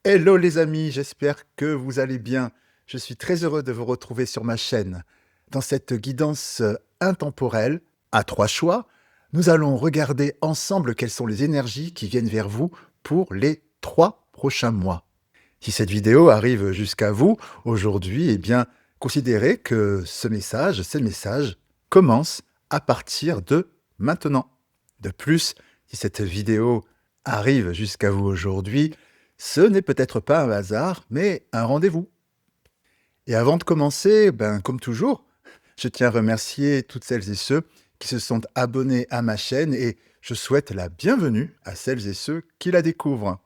Hello les amis, j'espère que vous allez bien. Je suis très heureux de vous retrouver sur ma chaîne. Dans cette guidance intemporelle, à 3 choix, nous allons regarder ensemble quelles sont les énergies qui viennent vers vous pour les 3 prochains mois. Si cette vidéo arrive jusqu'à vous aujourd'hui, eh bien, considérez que ces messages commencent à partir de maintenant. De plus, si cette vidéo arrive jusqu'à vous aujourd'hui, ce n'est peut-être pas un hasard, mais un rendez-vous. Et avant de commencer, comme toujours, je tiens à remercier toutes celles et ceux qui se sont abonnés à ma chaîne et je souhaite la bienvenue à celles et ceux qui la découvrent.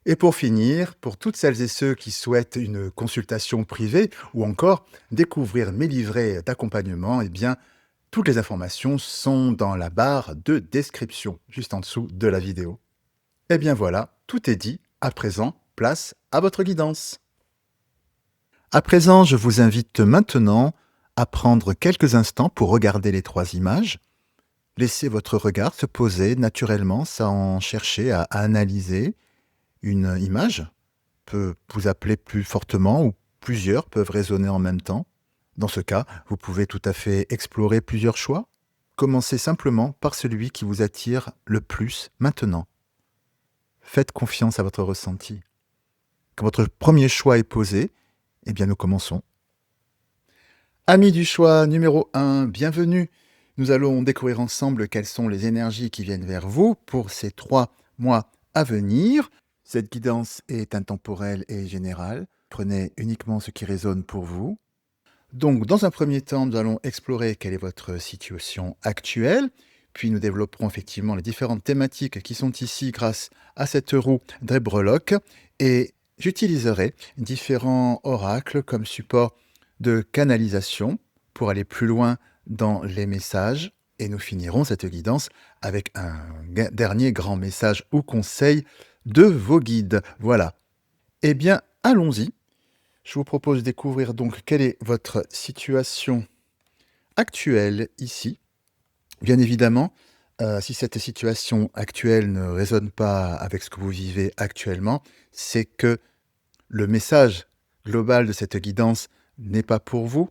Et pour finir, pour toutes celles et ceux qui souhaitent une consultation privée ou encore découvrir mes livrets d'accompagnement, eh bien, toutes les informations sont dans la barre de description, juste en dessous de la vidéo. Eh bien voilà, tout est dit. À présent, place à votre guidance. À présent, je vous invite maintenant à prendre quelques instants pour regarder les 3 images. Laissez votre regard se poser naturellement sans chercher à analyser une image. Peut vous appeler plus fortement ou plusieurs peuvent résonner en même temps. Dans ce cas, vous pouvez tout à fait explorer plusieurs choix. Commencez simplement par celui qui vous attire le plus maintenant. Faites confiance à votre ressenti. Quand votre premier choix est posé, eh bien nous commençons. Amis du choix numéro 1, bienvenue. Nous allons découvrir ensemble quelles sont les énergies qui viennent vers vous pour ces 3 mois à venir. Cette guidance est intemporelle et générale. Prenez uniquement ce qui résonne pour vous. Donc, dans un premier temps, nous allons explorer quelle est votre situation actuelle, puis nous développerons effectivement les différentes thématiques qui sont ici grâce à cette roue d'Hebrolock, et j'utiliserai différents oracles comme support de canalisation pour aller plus loin dans les messages, et nous finirons cette guidance avec un dernier grand message ou conseil de vos guides. Voilà. Eh bien, allons-y. Je vous propose de découvrir donc quelle est votre situation actuelle ici. Bien évidemment, si cette situation actuelle ne résonne pas avec ce que vous vivez actuellement, c'est que le message global de cette guidance n'est pas pour vous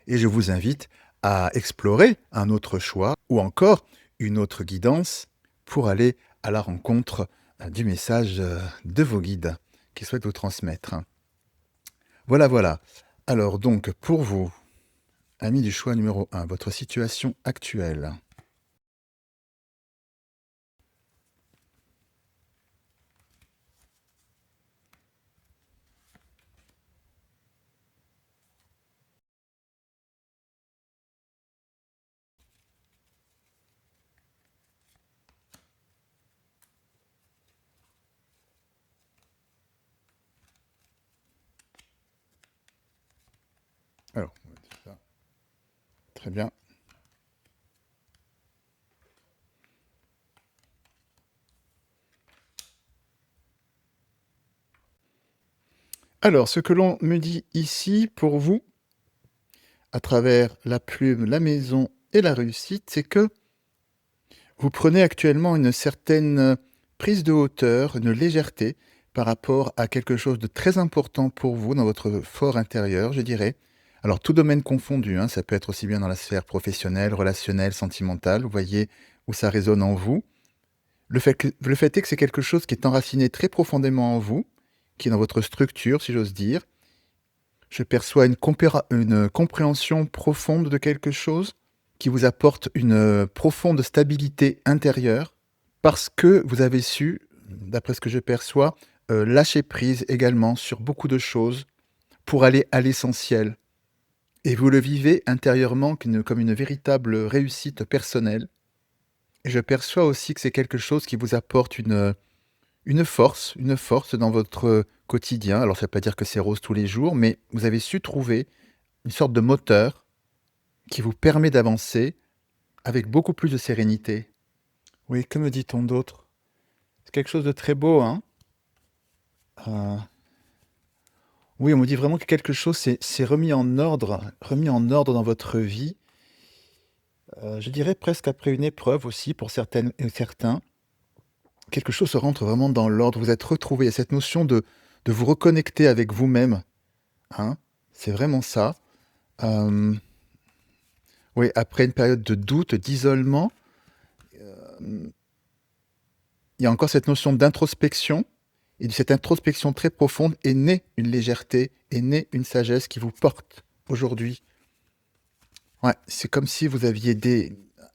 et je vous invite à explorer un autre choix ou encore une autre guidance pour aller à la rencontre du message de vos guides qui souhaitent vous transmettre. Voilà, voilà. Alors donc, pour vous, amis du choix numéro 1, votre situation actuelle. Alors, on va dire ça. Très bien. Alors, ce que l'on me dit ici pour vous, à travers la plume, la maison et la réussite, c'est que vous prenez actuellement une certaine prise de hauteur, une légèreté par rapport à quelque chose de très important pour vous dans votre fort intérieur, je dirais. Alors, tout domaine confondu, hein, ça peut être aussi bien dans la sphère professionnelle, relationnelle, sentimentale, vous voyez où ça résonne en vous. Le fait est que c'est quelque chose qui est enraciné très profondément en vous, qui est dans votre structure, si j'ose dire. Je perçois une compréhension profonde de quelque chose qui vous apporte une profonde stabilité intérieure parce que vous avez su, d'après ce que je perçois, lâcher prise également sur beaucoup de choses pour aller à l'essentiel. Et vous le vivez intérieurement comme une véritable réussite personnelle. Et je perçois aussi que c'est quelque chose qui vous apporte une force dans votre quotidien. Alors ça ne veut pas dire que c'est rose tous les jours, mais vous avez su trouver une sorte de moteur qui vous permet d'avancer avec beaucoup plus de sérénité. Oui, que me dit-on d'autre? C'est quelque chose de très beau, hein? Heu, oui, on me dit vraiment que quelque chose s'est remis en ordre dans votre vie, je dirais presque après une épreuve aussi pour certaines et certains. Quelque chose se rentre vraiment dans l'ordre, vous êtes retrouvés. Il y a cette notion de vous reconnecter avec vous-même, hein. C'est vraiment ça. Hem, oui, après une période de doute, d'isolement, hem, il y a encore cette notion d'introspection et de cette introspection très profonde est née une légèreté, est née une sagesse qui vous porte aujourd'hui. Ouais, c'est comme si vous aviez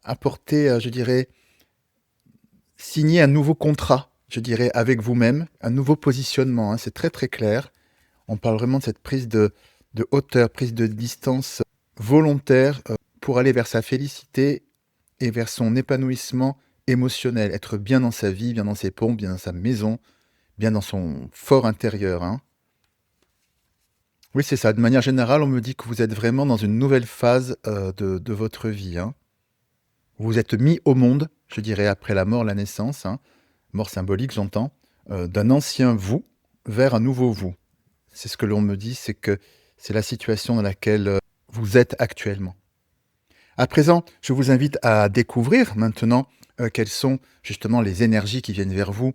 apporté, je dirais, signé un nouveau contrat, je dirais, avec vous-même, un nouveau positionnement, hein. C'est très, très clair. On parle vraiment de cette prise de hauteur, prise de distance volontaire, pour aller vers sa félicité et vers son épanouissement émotionnel. Être bien dans sa vie, bien dans ses pompes, bien dans sa maison, bien dans son fort intérieur, hein. Oui, c'est ça. De manière générale, on me dit que vous êtes vraiment dans une nouvelle phase, de votre vie, hein. Vous vous êtes mis au monde, je dirais, après la mort, la naissance, hein, mort symbolique, j'entends, d'un ancien vous vers un nouveau vous. C'est ce que l'on me dit, c'est que c'est la situation dans laquelle, vous êtes actuellement. À présent, je vous invite à découvrir maintenant, quelles sont justement les énergies qui viennent vers vous,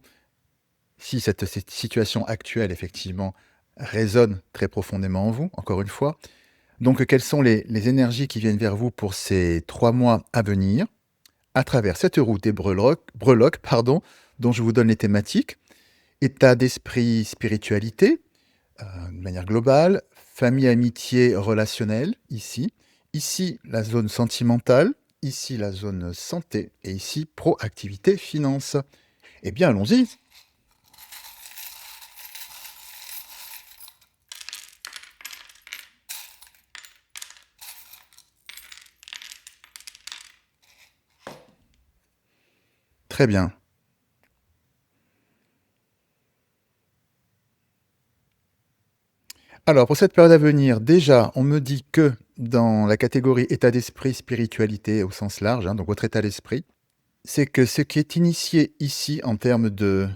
si cette situation actuelle effectivement résonne très profondément en vous, encore une fois. Donc, quelles sont les énergies qui viennent vers vous pour ces 3 mois à venir, à travers cette roue des breloques, pardon, dont je vous donne les thématiques. État d'esprit, spiritualité, de manière globale, famille, amitié, relationnel, ici. Ici, la zone sentimentale, ici, la zone santé, et ici, proactivité, finance. Eh bien, allons-y. Très bien. Alors, pour cette période à venir, déjà, on me dit que dans la catégorie état d'esprit, spiritualité au sens large, hein, donc votre état d'esprit, c'est que ce qui est initié ici en termes de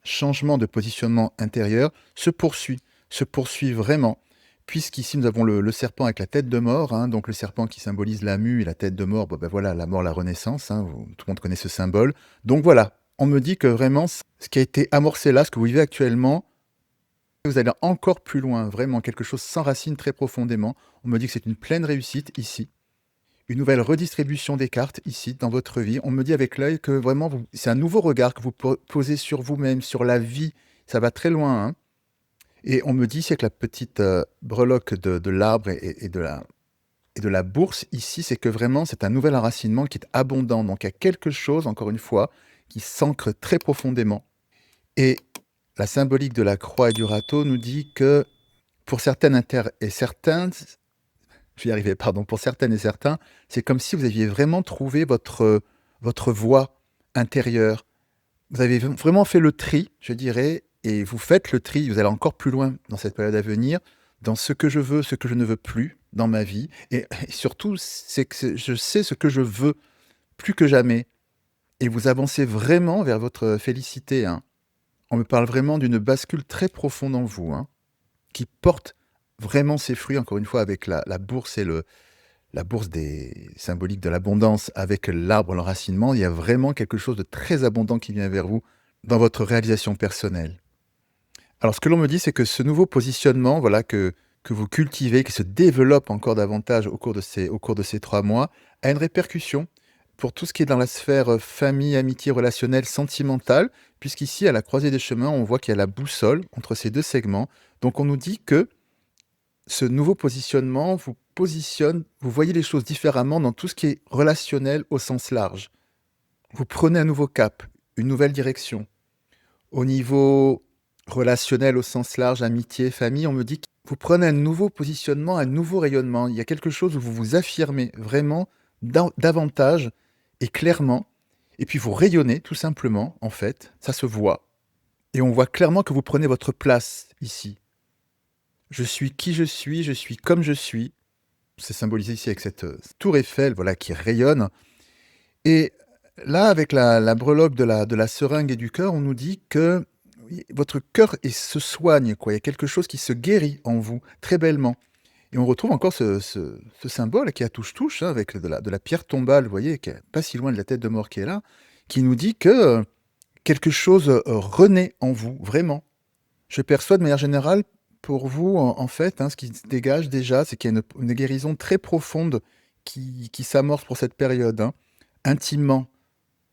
changement de positionnement intérieur se poursuit vraiment, puisqu'ici nous avons le serpent avec la tête de mort, hein, donc le serpent qui symbolise la mue et la tête de mort, bon ben voilà, la mort, la renaissance, hein, tout le monde connaît ce symbole. Donc voilà, on me dit que vraiment ce qui a été amorcé là, ce que vous vivez actuellement, vous allez encore plus loin, vraiment quelque chose s'enracine très profondément. On me dit que c'est une pleine réussite ici. Une nouvelle redistribution des cartes ici, dans votre vie. On me dit avec l'œil que vraiment, c'est un nouveau regard que vous posez sur vous-même, sur la vie. Ça va très loin, hein. Et on me dit, c'est que la petite breloque de l'arbre et de la bourse ici, c'est que vraiment, c'est un nouvel enracinement qui est abondant. Donc, il y a quelque chose, encore une fois, qui s'ancre très profondément. Et la symbolique de la croix et du râteau nous dit que pour certaines et certains, je vais y arriver, pardon, pour certaines et certains, c'est comme si vous aviez vraiment trouvé votre voie intérieure. Vous avez vraiment fait le tri, je dirais, et vous faites le tri, vous allez encore plus loin dans cette période à venir, dans ce que je veux, ce que je ne veux plus dans ma vie, et surtout, c'est que je sais ce que je veux plus que jamais, et vous avancez vraiment vers votre félicité, hein. On me parle vraiment d'une bascule très profonde en vous, hein, qui porte vraiment ses fruits, encore une fois, avec la bourse et la bourse des symbolique de l'abondance avec l'arbre, l'enracinement. Il y a vraiment quelque chose de très abondant qui vient vers vous dans votre réalisation personnelle. Alors, ce que l'on me dit, c'est que ce nouveau positionnement, voilà, que vous cultivez, qui se développe encore davantage au cours de ces 3 mois, a une répercussion pour tout ce qui est dans la sphère famille, amitié, relationnelle, sentimentale, puisqu'ici, à la croisée des chemins, on voit qu'il y a la boussole entre ces 2 segments. Donc, on nous dit que ce nouveau positionnement vous positionne, vous voyez les choses différemment dans tout ce qui est relationnel au sens large. Vous prenez un nouveau cap, une nouvelle direction. Au niveau relationnel au sens large, amitié, famille, on me dit que vous prenez un nouveau positionnement, un nouveau rayonnement. Il y a quelque chose où vous vous affirmez vraiment davantage et clairement. Et puis vous rayonnez tout simplement, en fait. Ça se voit. Et on voit clairement que vous prenez votre place ici. Je suis qui je suis comme je suis. C'est symbolisé ici avec cette tour Eiffel, voilà, qui rayonne. Et là, avec la breloque de la seringue et du cœur, on nous dit que oui, votre cœur se soigne, quoi. Il y a quelque chose qui se guérit en vous, très bellement. Et on retrouve encore ce symbole qui est à touche-touche, hein, avec de la pierre tombale, vous voyez, qui est pas si loin de la tête de mort qui est là, qui nous dit que quelque chose renaît en vous, vraiment. Je perçois de manière générale, pour vous, en fait, hein, ce qui se dégage déjà, c'est qu'il y a une guérison très profonde qui s'amorce pour cette période, hein. Intimement,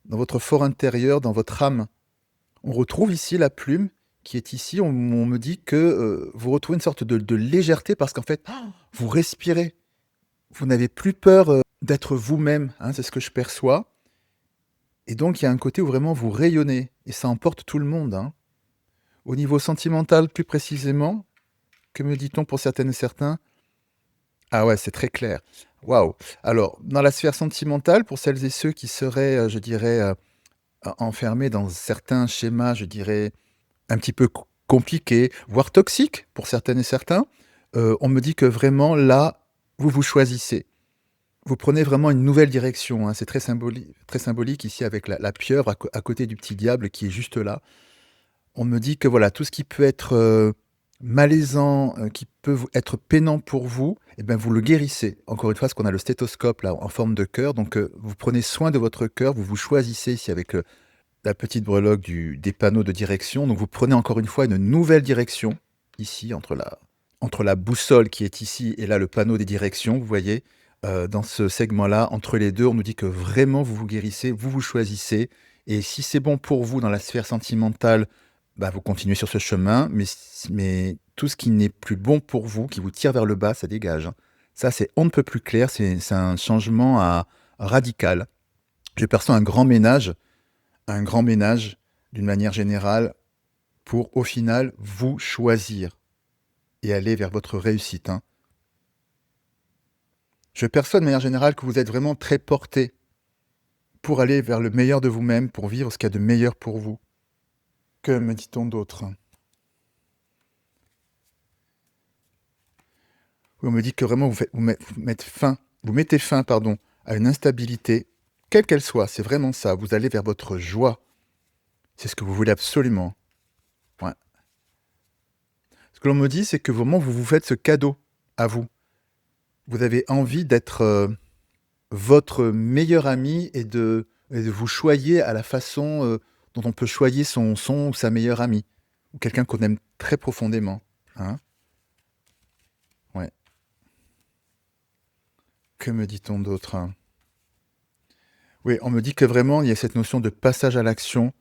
dans votre fort intérieur, dans votre âme. On retrouve ici la plume qui est ici. On me dit que, vous retrouvez une sorte de légèreté parce qu'en fait, vous respirez. Vous n'avez plus peur, d'être vous-même, hein, c'est ce que je perçois et donc il y a un côté où vraiment vous rayonnez et ça emporte tout le monde, hein. Au niveau sentimental, plus précisément, que me dit-on pour certaines et certains? Ah ouais, c'est très clair. Waouh! Alors, dans la sphère sentimentale, pour celles et ceux qui seraient, je dirais, enfermés dans certains schémas, je dirais, un petit peu compliqués, voire toxiques pour certaines et certains, on me dit que vraiment là, vous vous choisissez. Vous prenez vraiment une nouvelle direction, hein. C'est très symbolique ici avec la pieuvre à côté du petit diable qui est juste là. On me dit que voilà, tout ce qui peut être, malaisant, qui peut vous être peinant pour vous et ben, vous le guérissez. Encore une fois, parce qu'on a le stéthoscope là en forme de cœur, donc vous prenez soin de votre cœur, vous vous choisissez ici avec, la petite breloque des panneaux de direction. Donc vous prenez encore une fois une nouvelle direction, ici entre la boussole qui est ici et là le panneau des directions, vous voyez? Dans ce segment-là, entre les 2, on nous dit que vraiment vous vous guérissez, vous vous choisissez et si c'est bon pour vous dans la sphère sentimentale, bah, vous continuez sur ce chemin, mais tout ce qui n'est plus bon pour vous, qui vous tire vers le bas, ça dégage, hein. Ça, c'est on ne peut plus clair, c'est un changement radical. Je perçois un grand ménage, d'une manière générale, pour, au final, vous choisir et aller vers votre réussite, hein. Je perçois de manière générale que vous êtes vraiment très porté pour aller vers le meilleur de vous-même, pour vivre ce qu'il y a de meilleur pour vous. Que me dit-on d'autre? Oui, on me dit que vraiment vous mettez fin, pardon, à une instabilité, quelle qu'elle soit, c'est vraiment ça. Vous allez vers votre joie. C'est ce que vous voulez absolument. Ouais. Ce que l'on me dit, c'est que vraiment vous vous faites ce cadeau à vous. Vous avez envie d'être, votre meilleur ami et de vous choyer à la façon, dont on peut choyer son ou sa meilleure amie ou quelqu'un qu'on aime très profondément, hein? Ouais. Que me dit-on d'autre, hein? Oui, on me dit que vraiment il y a cette notion de passage à l'action.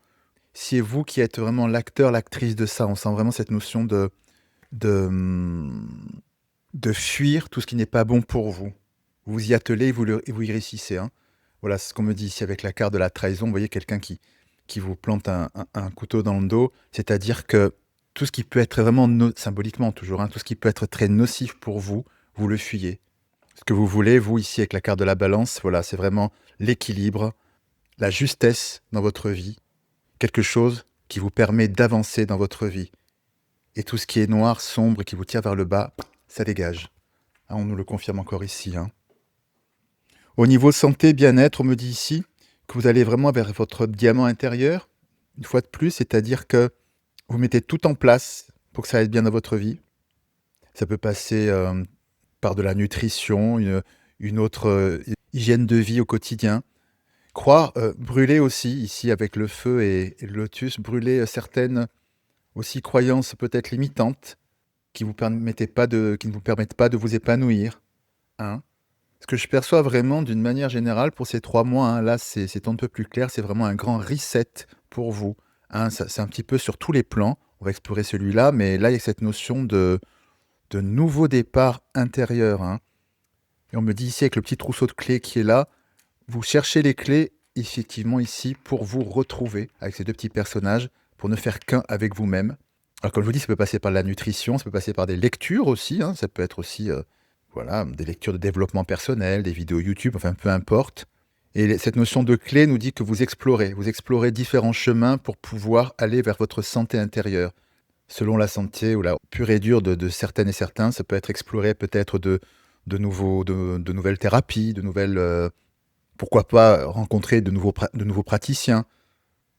C'est vous qui êtes vraiment l'acteur, l'actrice de ça. On sent vraiment cette notion de, de fuir tout ce qui n'est pas bon pour vous. Vous vous y attelez et vous y réussissez, hein. Voilà, c'est ce qu'on me dit ici avec la carte de la trahison. Vous voyez quelqu'un qui vous plante un couteau dans le dos. C'est-à-dire que tout ce qui peut être vraiment, symboliquement toujours, hein, tout ce qui peut être très nocif pour vous, vous le fuyez. Ce que vous voulez, vous, ici, avec la carte de la balance, voilà, c'est vraiment l'équilibre, la justesse dans votre vie, quelque chose qui vous permet d'avancer dans votre vie. Et tout ce qui est noir, sombre, qui vous tire vers le bas, ça dégage. Hein, on nous le confirme encore ici, hein. Au niveau santé, bien-être, on me dit ici que vous allez vraiment vers votre diamant intérieur, une fois de plus, c'est-à-dire que vous mettez tout en place pour que ça aille bien dans votre vie. Ça peut passer par de la nutrition, une autre hygiène de vie au quotidien. Croire, brûler aussi, ici avec le feu et le lotus, brûler certaines aussi croyances peut-être limitantes qui ne vous permettent pas de vous épanouir, hein. Ce que je perçois vraiment d'une manière générale pour ces 3 mois, hein, là c'est un peu plus clair, c'est vraiment un grand reset pour vous, hein. C'est un petit peu sur tous les plans. On va explorer celui-là, mais là il y a cette notion de nouveau départ intérieur, hein. Et on me dit ici avec le petit trousseau de clés qui est là, vous cherchez les clés effectivement ici pour vous retrouver avec ces 2 petits personnages, pour ne faire qu'un avec vous-même. Alors comme je vous dis, ça peut passer par la nutrition, ça peut passer par des lectures aussi, hein, ça peut être aussi, voilà, des lectures de développement personnel, des vidéos YouTube, enfin peu importe. Et cette notion de clé nous dit que vous explorez différents chemins pour pouvoir aller vers votre santé intérieure. Selon la santé ou la pure et dure de certaines et certains, ça peut être exploré peut-être de nouvelles thérapies, de nouvelles, pourquoi pas rencontrer de nouveaux praticiens.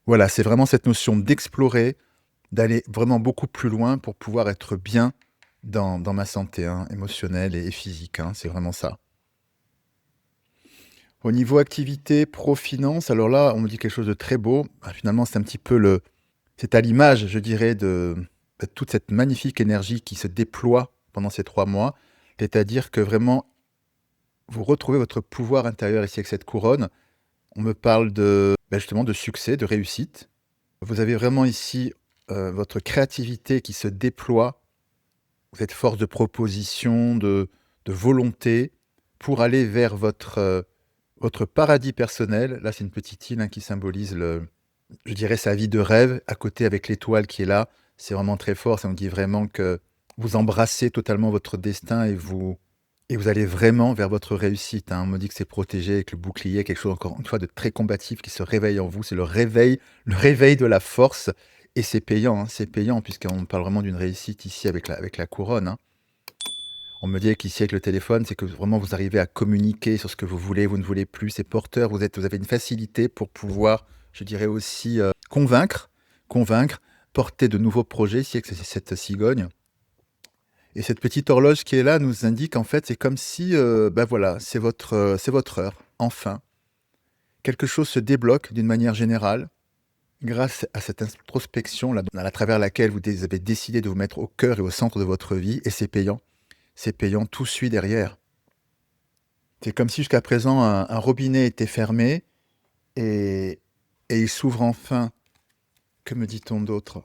Voilà, c'est vraiment cette notion d'explorer, d'aller vraiment beaucoup plus loin pour pouvoir être bien dans ma santé, hein, émotionnelle et physique, hein, c'est vraiment ça. Au niveau activité, pro, finance, alors là, on me dit quelque chose de très beau. Bah, finalement, c'est un petit peu c'est à l'image, je dirais, toute cette magnifique énergie qui se déploie pendant ces 3 mois. C'est-à-dire que vraiment, vous retrouvez votre pouvoir intérieur ici avec cette couronne. On me parle justement de succès, de réussite. Vous avez vraiment ici, votre créativité qui se déploie, cette force de proposition, de volonté pour aller vers votre paradis personnel. Là, c'est une petite île, hein, qui symbolise je dirais sa vie de rêve, à côté avec l'étoile qui est là. C'est vraiment très fort, ça nous dit vraiment que vous embrassez totalement votre destin et vous allez vraiment vers votre réussite, hein. On me dit que c'est protégé avec le bouclier, quelque chose encore une fois de très combatif qui se réveille en vous. C'est le réveil de la force et c'est payant puisqu'on parle vraiment d'une réussite ici avec la couronne, hein. On me dit qu'ici avec le téléphone, c'est que vraiment vous arrivez à communiquer sur ce que vous voulez, vous ne voulez plus, c'est porteur, vous avez une facilité pour pouvoir, je dirais aussi, convaincre, porter de nouveaux projets ici avec cette cigogne. Et cette petite horloge qui est là nous indique en fait, c'est comme si, voilà, c'est votre heure, enfin. Quelque chose se débloque d'une manière générale, grâce à cette introspection là, à travers laquelle vous avez décidé de vous mettre au cœur et au centre de votre vie, et c'est payant. C'est payant, tout suit derrière. C'est comme si jusqu'à présent un robinet était fermé et il s'ouvre enfin. Que me dit-on d'autre?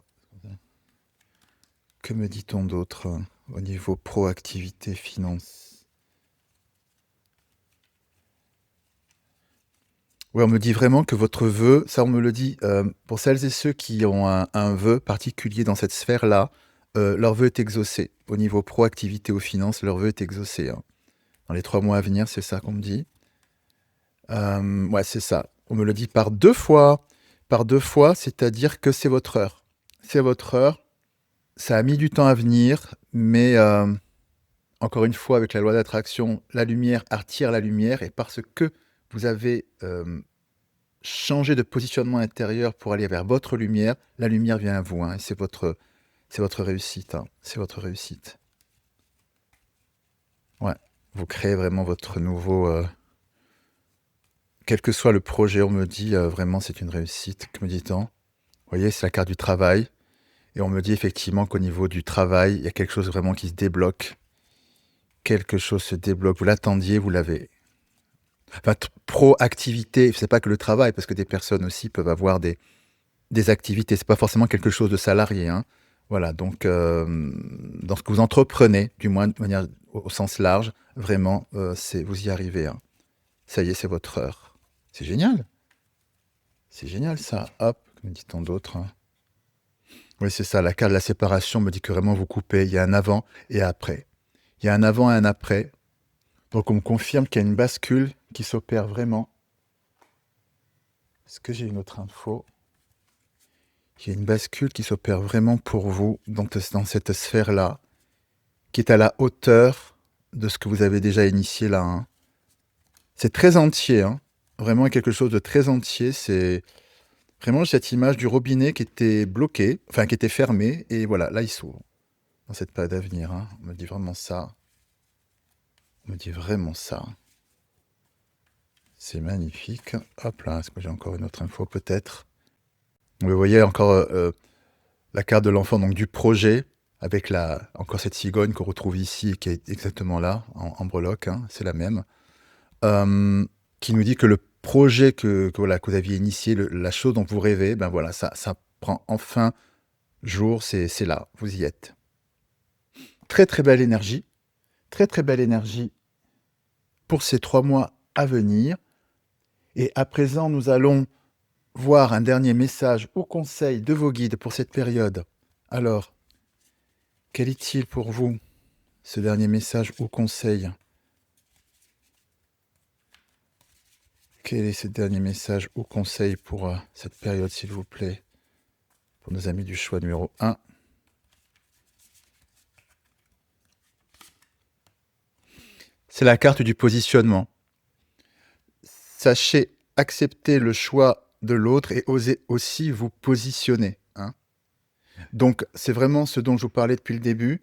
Que me dit-on d'autre au niveau proactivité, finance? Oui, on me dit vraiment que votre vœu, ça on me le dit, pour celles et ceux qui ont un vœu particulier dans cette sphère-là, leur vœu est exaucé. Au niveau proactivité aux finances, leur vœu est exaucé, hein. Dans les 3 mois à venir, c'est ça qu'on me dit. Ouais, c'est ça. On me le dit par 2 fois. Par 2 fois, c'est-à-dire que c'est votre heure. C'est votre heure. Ça a mis du temps à venir, mais encore une fois, avec la loi d'attraction, la lumière attire la lumière et parce que vous avez, changé de positionnement intérieur pour aller vers votre lumière, la lumière vient à vous, hein, et c'est votre réussite, hein, c'est votre réussite. Ouais, vous créez vraiment votre nouveau, quel que soit le projet, on me dit, vraiment c'est une réussite. Que me dit-on? Vous voyez, c'est la carte du travail et on me dit effectivement qu'au niveau du travail, il y a quelque chose vraiment qui se débloque. Quelque chose se débloque. Vous l'attendiez, vous l'avez. Enfin, proactivité, c'est pas que le travail, parce que des personnes aussi peuvent avoir des activités. C'est pas forcément quelque chose de salarié, hein. Voilà, donc dans ce que vous entreprenez, du moins de manière au sens large, vraiment, vous y arrivez, hein. Ça y est, c'est votre heure. C'est génial. C'est génial ça. Hop, que me dit-on d'autre, hein? Oui, c'est ça, la carte de la séparation me dit que vraiment vous coupez. Il y a un avant et un après. Il y a un avant et un après. Donc on me confirme qu'il y a une bascule qui s'opère vraiment. Est-ce que j'ai une autre info? Il y a une bascule qui s'opère vraiment pour vous dans cette sphère-là, qui est à la hauteur de ce que vous avez déjà initié là, hein. C'est très entier, hein. Vraiment quelque chose de très entier. C'est vraiment cette image du robinet qui était bloqué, enfin qui était fermé, et voilà, là il s'ouvre. Dans cette période à venir, hein. On me dit vraiment ça. On me dit vraiment ça. C'est magnifique. Hop là, est-ce que j'ai encore une autre info peut-être? Vous voyez encore la carte de l'enfant, donc du projet, avec encore cette cigogne qu'on retrouve ici, qui est exactement là, en breloque, hein, c'est la même, qui nous dit que le projet voilà, que vous aviez initié, la chose dont vous rêvez, ben voilà, ça prend enfin jour, c'est là, vous y êtes. Très très belle énergie, très très belle énergie pour ces 3 mois à venir. Et à présent, nous allons voir un dernier message ou conseil de vos guides pour cette période. Alors, quel est-il pour vous, ce dernier message ou conseil? Quel est ce dernier message ou conseil pour cette période, s'il vous plaît? Pour nos amis du choix numéro 1. C'est la carte du positionnement. Sachez accepter le choix de l'autre et osez aussi vous positionner, hein. Donc, c'est vraiment ce dont je vous parlais depuis le début,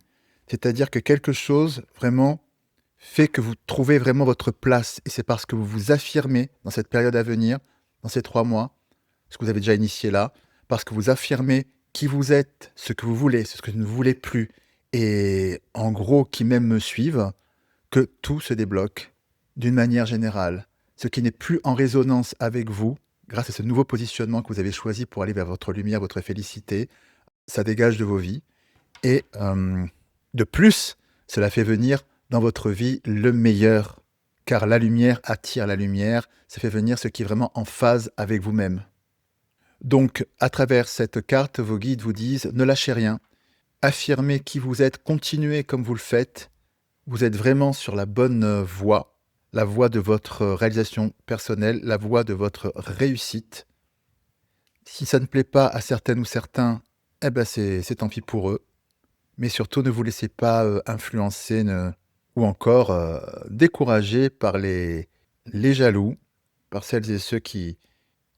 c'est-à-dire que quelque chose, vraiment, fait que vous trouvez vraiment votre place. Et c'est parce que vous vous affirmez dans cette période à venir, dans ces 3 mois, ce que vous avez déjà initié là, parce que vous affirmez qui vous êtes, ce que vous voulez, ce que vous ne voulez plus et en gros qui même me suivent, que tout se débloque d'une manière générale. Ce qui n'est plus en résonance avec vous, grâce à ce nouveau positionnement que vous avez choisi pour aller vers votre lumière, votre félicité, ça dégage de vos vies et de plus, cela fait venir dans votre vie le meilleur, car la lumière attire la lumière, ça fait venir ce qui est vraiment en phase avec vous-même. Donc, à travers cette carte, vos guides vous disent: ne lâchez rien, affirmez qui vous êtes, continuez comme vous le faites, vous êtes vraiment sur la bonne voie, la voie de votre réalisation personnelle, la voie de votre réussite. Si ça ne plaît pas à certaines ou certains, eh ben c'est tant pis pour eux. Mais surtout, ne vous laissez pas influencer ou encore décourager par les jaloux, par celles et ceux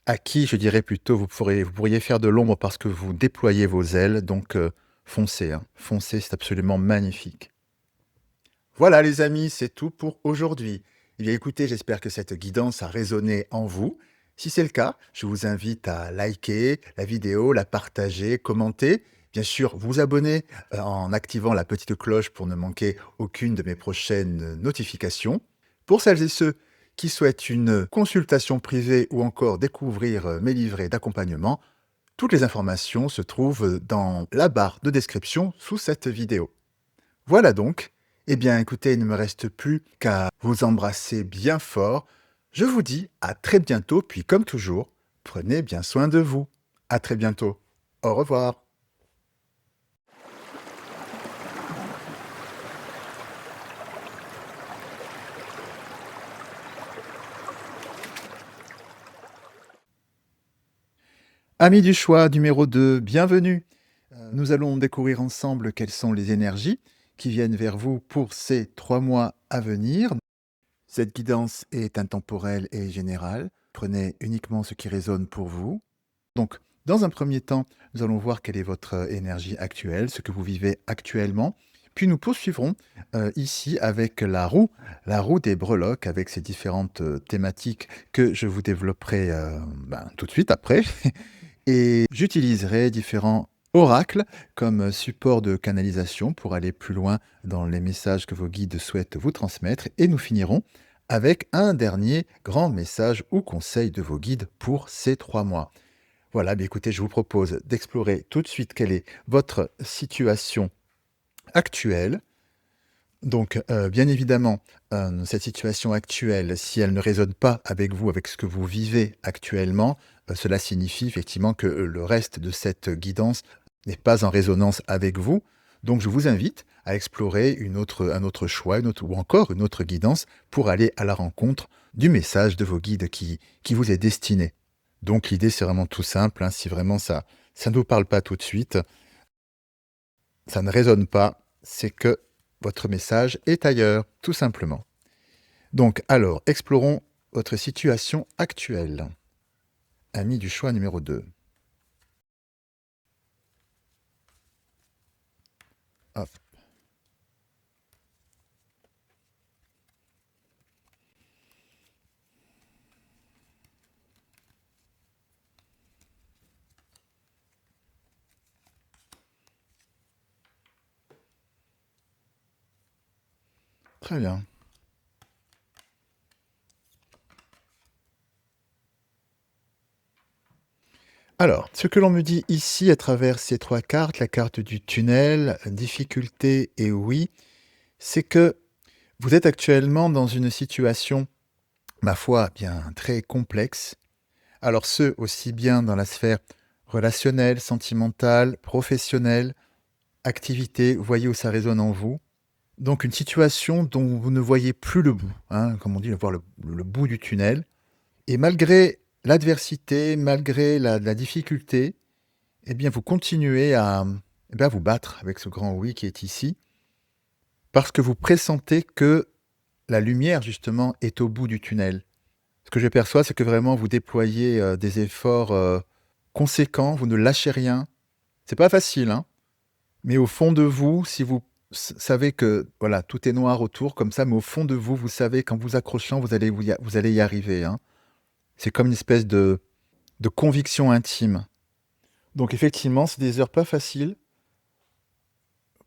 à qui, je dirais plutôt, vous pourriez faire de l'ombre parce que vous déployez vos ailes. Donc, foncez, hein. Foncez, c'est absolument magnifique. Voilà les amis, c'est tout pour aujourd'hui. Eh bien écoutez, j'espère que cette guidance a résonné en vous. Si c'est le cas, je vous invite à liker la vidéo, la partager, commenter. Bien sûr, vous abonner en activant la petite cloche pour ne manquer aucune de mes prochaines notifications. Pour celles et ceux qui souhaitent une consultation privée ou encore découvrir mes livrets d'accompagnement, toutes les informations se trouvent dans la barre de description sous cette vidéo. Voilà donc. Eh bien, écoutez, il ne me reste plus qu'à vous embrasser bien fort. Je vous dis à très bientôt, puis comme toujours, prenez bien soin de vous. À très bientôt. Au revoir. Amis du choix numéro 2, bienvenue. Nous allons découvrir ensemble quelles sont les énergies qui viennent vers vous pour ces 3 mois à venir. Cette guidance est intemporelle et générale. Prenez uniquement ce qui résonne pour vous. Donc, dans un premier temps, nous allons voir quelle est votre énergie actuelle, ce que vous vivez actuellement. Puis nous poursuivrons ici avec la roue des breloques, avec ces différentes thématiques que je vous développerai tout de suite après. Et j'utiliserai différents oracles comme support de canalisation pour aller plus loin dans les messages que vos guides souhaitent vous transmettre. Et nous finirons avec un dernier grand message ou conseil de vos guides pour ces 3 mois. Voilà, bien écoutez, je vous propose d'explorer tout de suite quelle est votre situation actuelle. Donc, bien évidemment, cette situation actuelle, si elle ne résonne pas avec vous, avec ce que vous vivez actuellement, cela signifie effectivement que le reste de cette guidance n'est pas en résonance avec vous. Donc, je vous invite à explorer un autre choix, ou encore une autre guidance pour aller à la rencontre du message de vos guides qui vous est destiné. Donc, l'idée, c'est vraiment tout simple, hein, si vraiment ça ne vous parle pas tout de suite, ça ne résonne pas, c'est que votre message est ailleurs, tout simplement. Donc, alors, explorons votre situation actuelle. Ami du choix numéro 2. Hop. Très bien. Alors, ce que l'on me dit ici à travers ces 3 cartes, la carte du tunnel, difficulté et oui, c'est que vous êtes actuellement dans une situation, ma foi, bien très complexe. Alors ce, aussi bien dans la sphère relationnelle, sentimentale, professionnelle, activité, voyez où ça résonne en vous. Donc une situation dont vous ne voyez plus le bout, hein, comme on dit, voir le bout du tunnel. Et malgré l'adversité, malgré la difficulté, eh bien vous continuez à vous battre avec ce grand oui qui est ici, parce que vous pressentez que la lumière justement est au bout du tunnel. Ce que je perçois, c'est que vraiment vous déployez des efforts conséquents, vous ne lâchez rien. C'est pas facile, hein, mais au fond de vous, si vous savez que voilà, tout est noir autour comme ça, mais au fond de vous, vous savez qu'en vous accrochant, vous allez y arriver, hein. C'est comme une espèce de conviction intime. Donc effectivement, c'est des heures pas faciles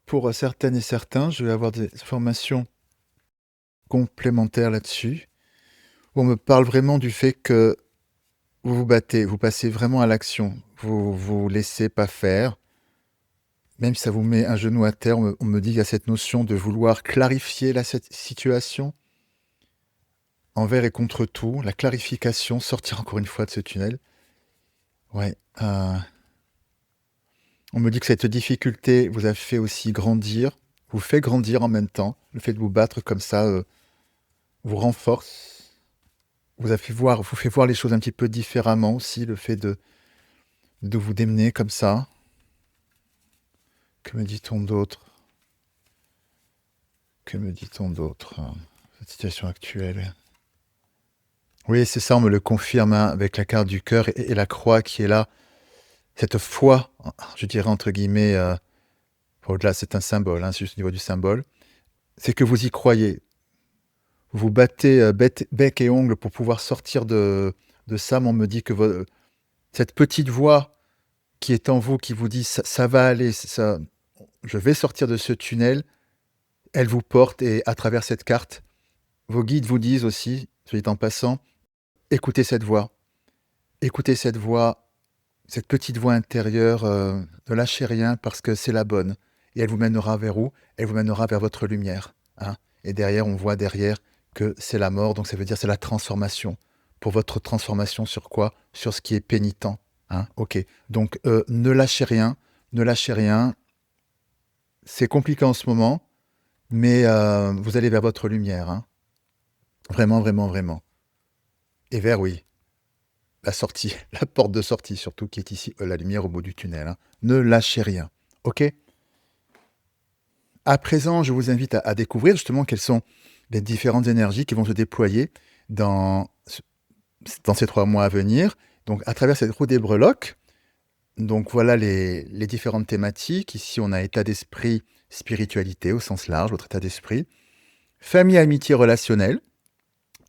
pour, certaines et certains. Je vais avoir des informations complémentaires là-dessus. On me parle vraiment du fait que vous vous battez, vous passez vraiment à l'action. Vous vous laissez pas faire. Même si ça vous met un genou à terre, on me dit qu'il y a cette notion de vouloir clarifier la situation, envers et contre tout, la clarification, sortir encore une fois de ce tunnel. Ouais, on me dit que cette difficulté vous a fait aussi grandir, vous fait grandir en même temps. Le fait de vous battre comme ça, vous renforce, vous fait voir les choses un petit peu différemment aussi, le fait de vous démener comme ça. Que me dit-on d'autre? Que me dit-on d'autre? Cette situation actuelle. Oui, c'est ça, on me le confirme, hein, avec la carte du cœur et la croix qui est là. Cette foi, je dirais entre guillemets, au-delà, c'est un symbole, hein, c'est juste au niveau du symbole. C'est que vous y croyez. Vous vous battez, bec et ongles pour pouvoir sortir de ça, mais on me dit que cette petite voix qui est en vous, qui vous dit: «Ça va aller, ça je vais sortir de ce tunnel», elle vous porte et à travers cette carte, vos guides vous disent aussi, soit dit en passant: «Écoutez cette voix. Écoutez cette voix, cette petite voix intérieure, ne lâchez rien parce que c'est la bonne et elle vous mènera vers où? Elle vous mènera vers votre lumière», hein, et derrière, on voit derrière que c'est la mort, donc ça veut dire c'est la transformation. Pour votre transformation sur quoi? Sur ce qui est pénitent, hein, OK. Donc ne lâchez rien, ne lâchez rien. C'est compliqué en ce moment, mais vous allez vers votre lumière, hein. Vraiment, vraiment, vraiment. Et vers oui, la sortie, la porte de sortie surtout qui est ici, la lumière au bout du tunnel, hein. Ne lâchez rien, OK? À présent, je vous invite à découvrir justement quelles sont les différentes énergies qui vont se déployer dans ce dans ces 3 mois à venir. Donc à travers cette roue des breloques, donc voilà les différentes thématiques. Ici, on a état d'esprit, spiritualité au sens large, votre état d'esprit. Famille, amitié, relationnel,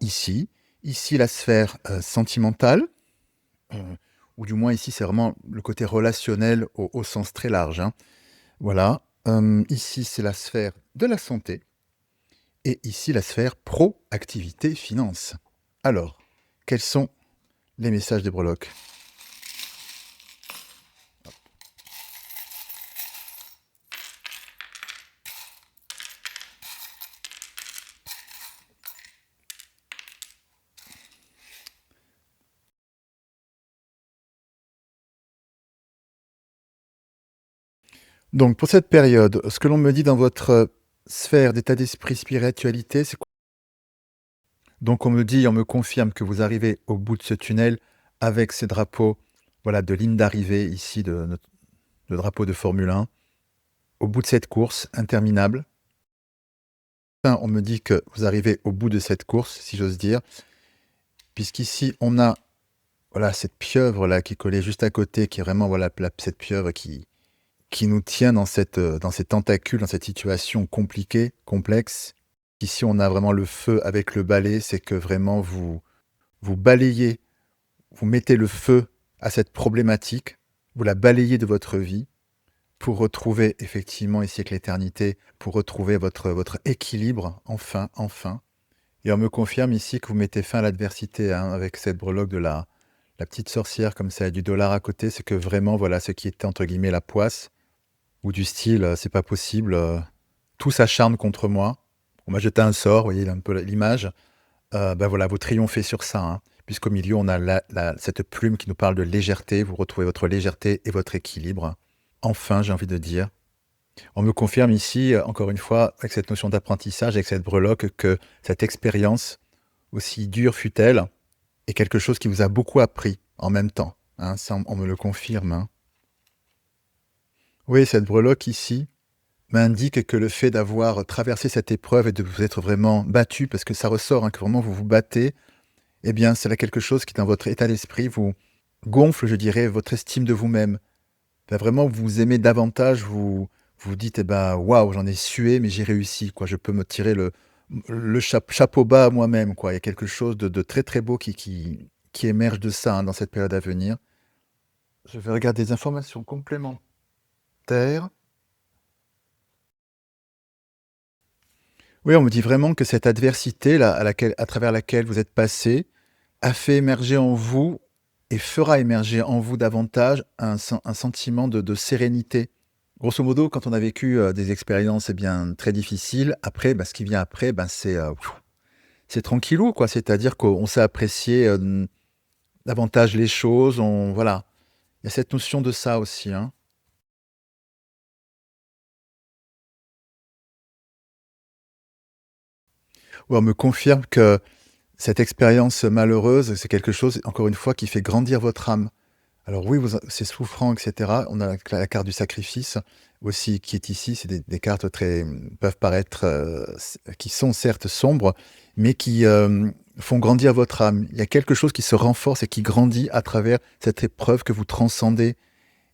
ici. Ici, la sphère, sentimentale, heu, ou du moins ici, c'est vraiment le côté relationnel au sens très large, hein. Voilà, ici, c'est la sphère de la santé et ici, la sphère proactivité finance. Alors, quels sont les messages des breloques? Donc pour cette période, ce que l'on me dit dans votre sphère d'état d'esprit, spiritualité, c'est quoi? Donc on me confirme que vous arrivez au bout de ce tunnel avec ces drapeaux, voilà, de ligne d'arrivée ici de notre le drapeau de Formule 1, au bout de cette course interminable. Enfin, on me dit que vous arrivez au bout de cette course, si j'ose dire, puisqu'ici on a, voilà, cette pieuvre-là qui est collée juste à côté, qui est vraiment, voilà, cette pieuvre qui nous tient dans ces tentacules, dans cette situation compliquée, complexe. Ici, on a vraiment le feu avec le balai, c'est que vraiment vous balayez, vous mettez le feu à cette problématique, vous la balayez de votre vie pour retrouver effectivement ici avec l'éternité, pour retrouver votre équilibre enfin, enfin. Et on me confirme ici que vous mettez fin à l'adversité, hein, avec cette breloque de la petite sorcière comme ça et du dollar à côté. C'est que vraiment, voilà, ce qui était entre guillemets «la poisse» ou du style, «C'est pas possible, tout s'acharne contre moi. On m'a jeté un sort», vous voyez un peu l'image. Bah, voilà, vous triomphez sur ça, hein, puisqu'au milieu, on a cette plume qui nous parle de légèreté. Vous retrouvez votre légèreté et votre équilibre. Enfin, j'ai envie de dire. On me confirme ici, encore une fois, avec cette notion d'apprentissage, avec cette breloque, que cette expérience, aussi dure fut-elle, est quelque chose qui vous a beaucoup appris en même temps, hein. Ça, on me le confirme, hein. Oui, cette breloque ici m'indique que le fait d'avoir traversé cette épreuve et de vous être vraiment battu, parce que ça ressort, hein, que vraiment vous vous battez, eh bien, c'est là quelque chose qui, dans votre état d'esprit, vous gonfle, je dirais, votre estime de vous-même. Enfin, vraiment, vous vous aimez davantage, vous dites: «Eh ben, waouh, j'en ai sué, mais j'ai réussi, quoi. Je peux me tirer le chapeau bas à moi-même, quoi». Il y a quelque chose de très, très beau qui émerge de ça, hein, dans cette période à venir. Je vais regarder des informations complémentaires. Oui, on me dit vraiment que cette adversité-là, à travers laquelle vous êtes passé, a fait émerger en vous et fera émerger en vous davantage un sentiment de sérénité. Grosso modo, quand on a vécu, des expériences, eh bien, très difficiles, après, bah, ce qui vient après, ben, c'est tranquillou, quoi. C'est-à-dire qu'on sait apprécier, davantage les choses, on voilà. Il y a cette notion de ça aussi, hein. Ouais, on me confirme que cette expérience malheureuse, c'est quelque chose, encore une fois, qui fait grandir votre âme. Alors oui, c'est souffrant et cetera. On a la carte du sacrifice aussi qui est ici. C'est des cartes très, peuvent paraître, qui sont certes sombres, mais qui, font grandir votre âme. Il y a quelque chose qui se renforce et qui grandit à travers cette épreuve que vous transcendez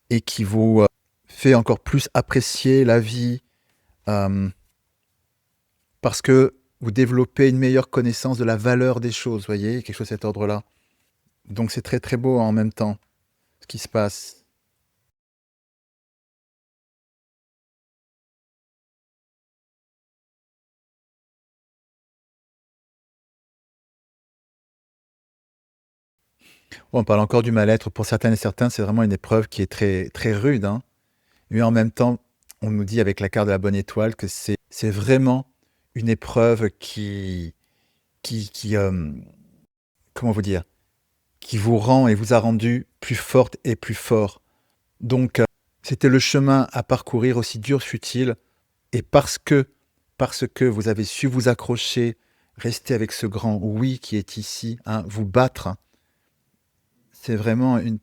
et qui vous, fait encore plus apprécier la vie, hem, parce que vous développez une meilleure connaissance de la valeur des choses, vous voyez? Quelque chose de cet ordre-là. Donc c'est très, très beau en même temps, ce qui se passe. On parle encore du mal-être. Pour certaines et certains, c'est vraiment une épreuve qui est très, très rude, hein. Mais en même temps, on nous dit avec la carte de la bonne étoile que c'est vraiment une épreuve qui, comment vous dire? Qui vous rend et vous a rendu plus forte et plus fort. Donc, c'était le chemin à parcourir, aussi dur fut-il, et parce que vous avez su vous accrocher, rester avec ce grand «oui» qui est ici, hein, vous battre, c'est vraiment une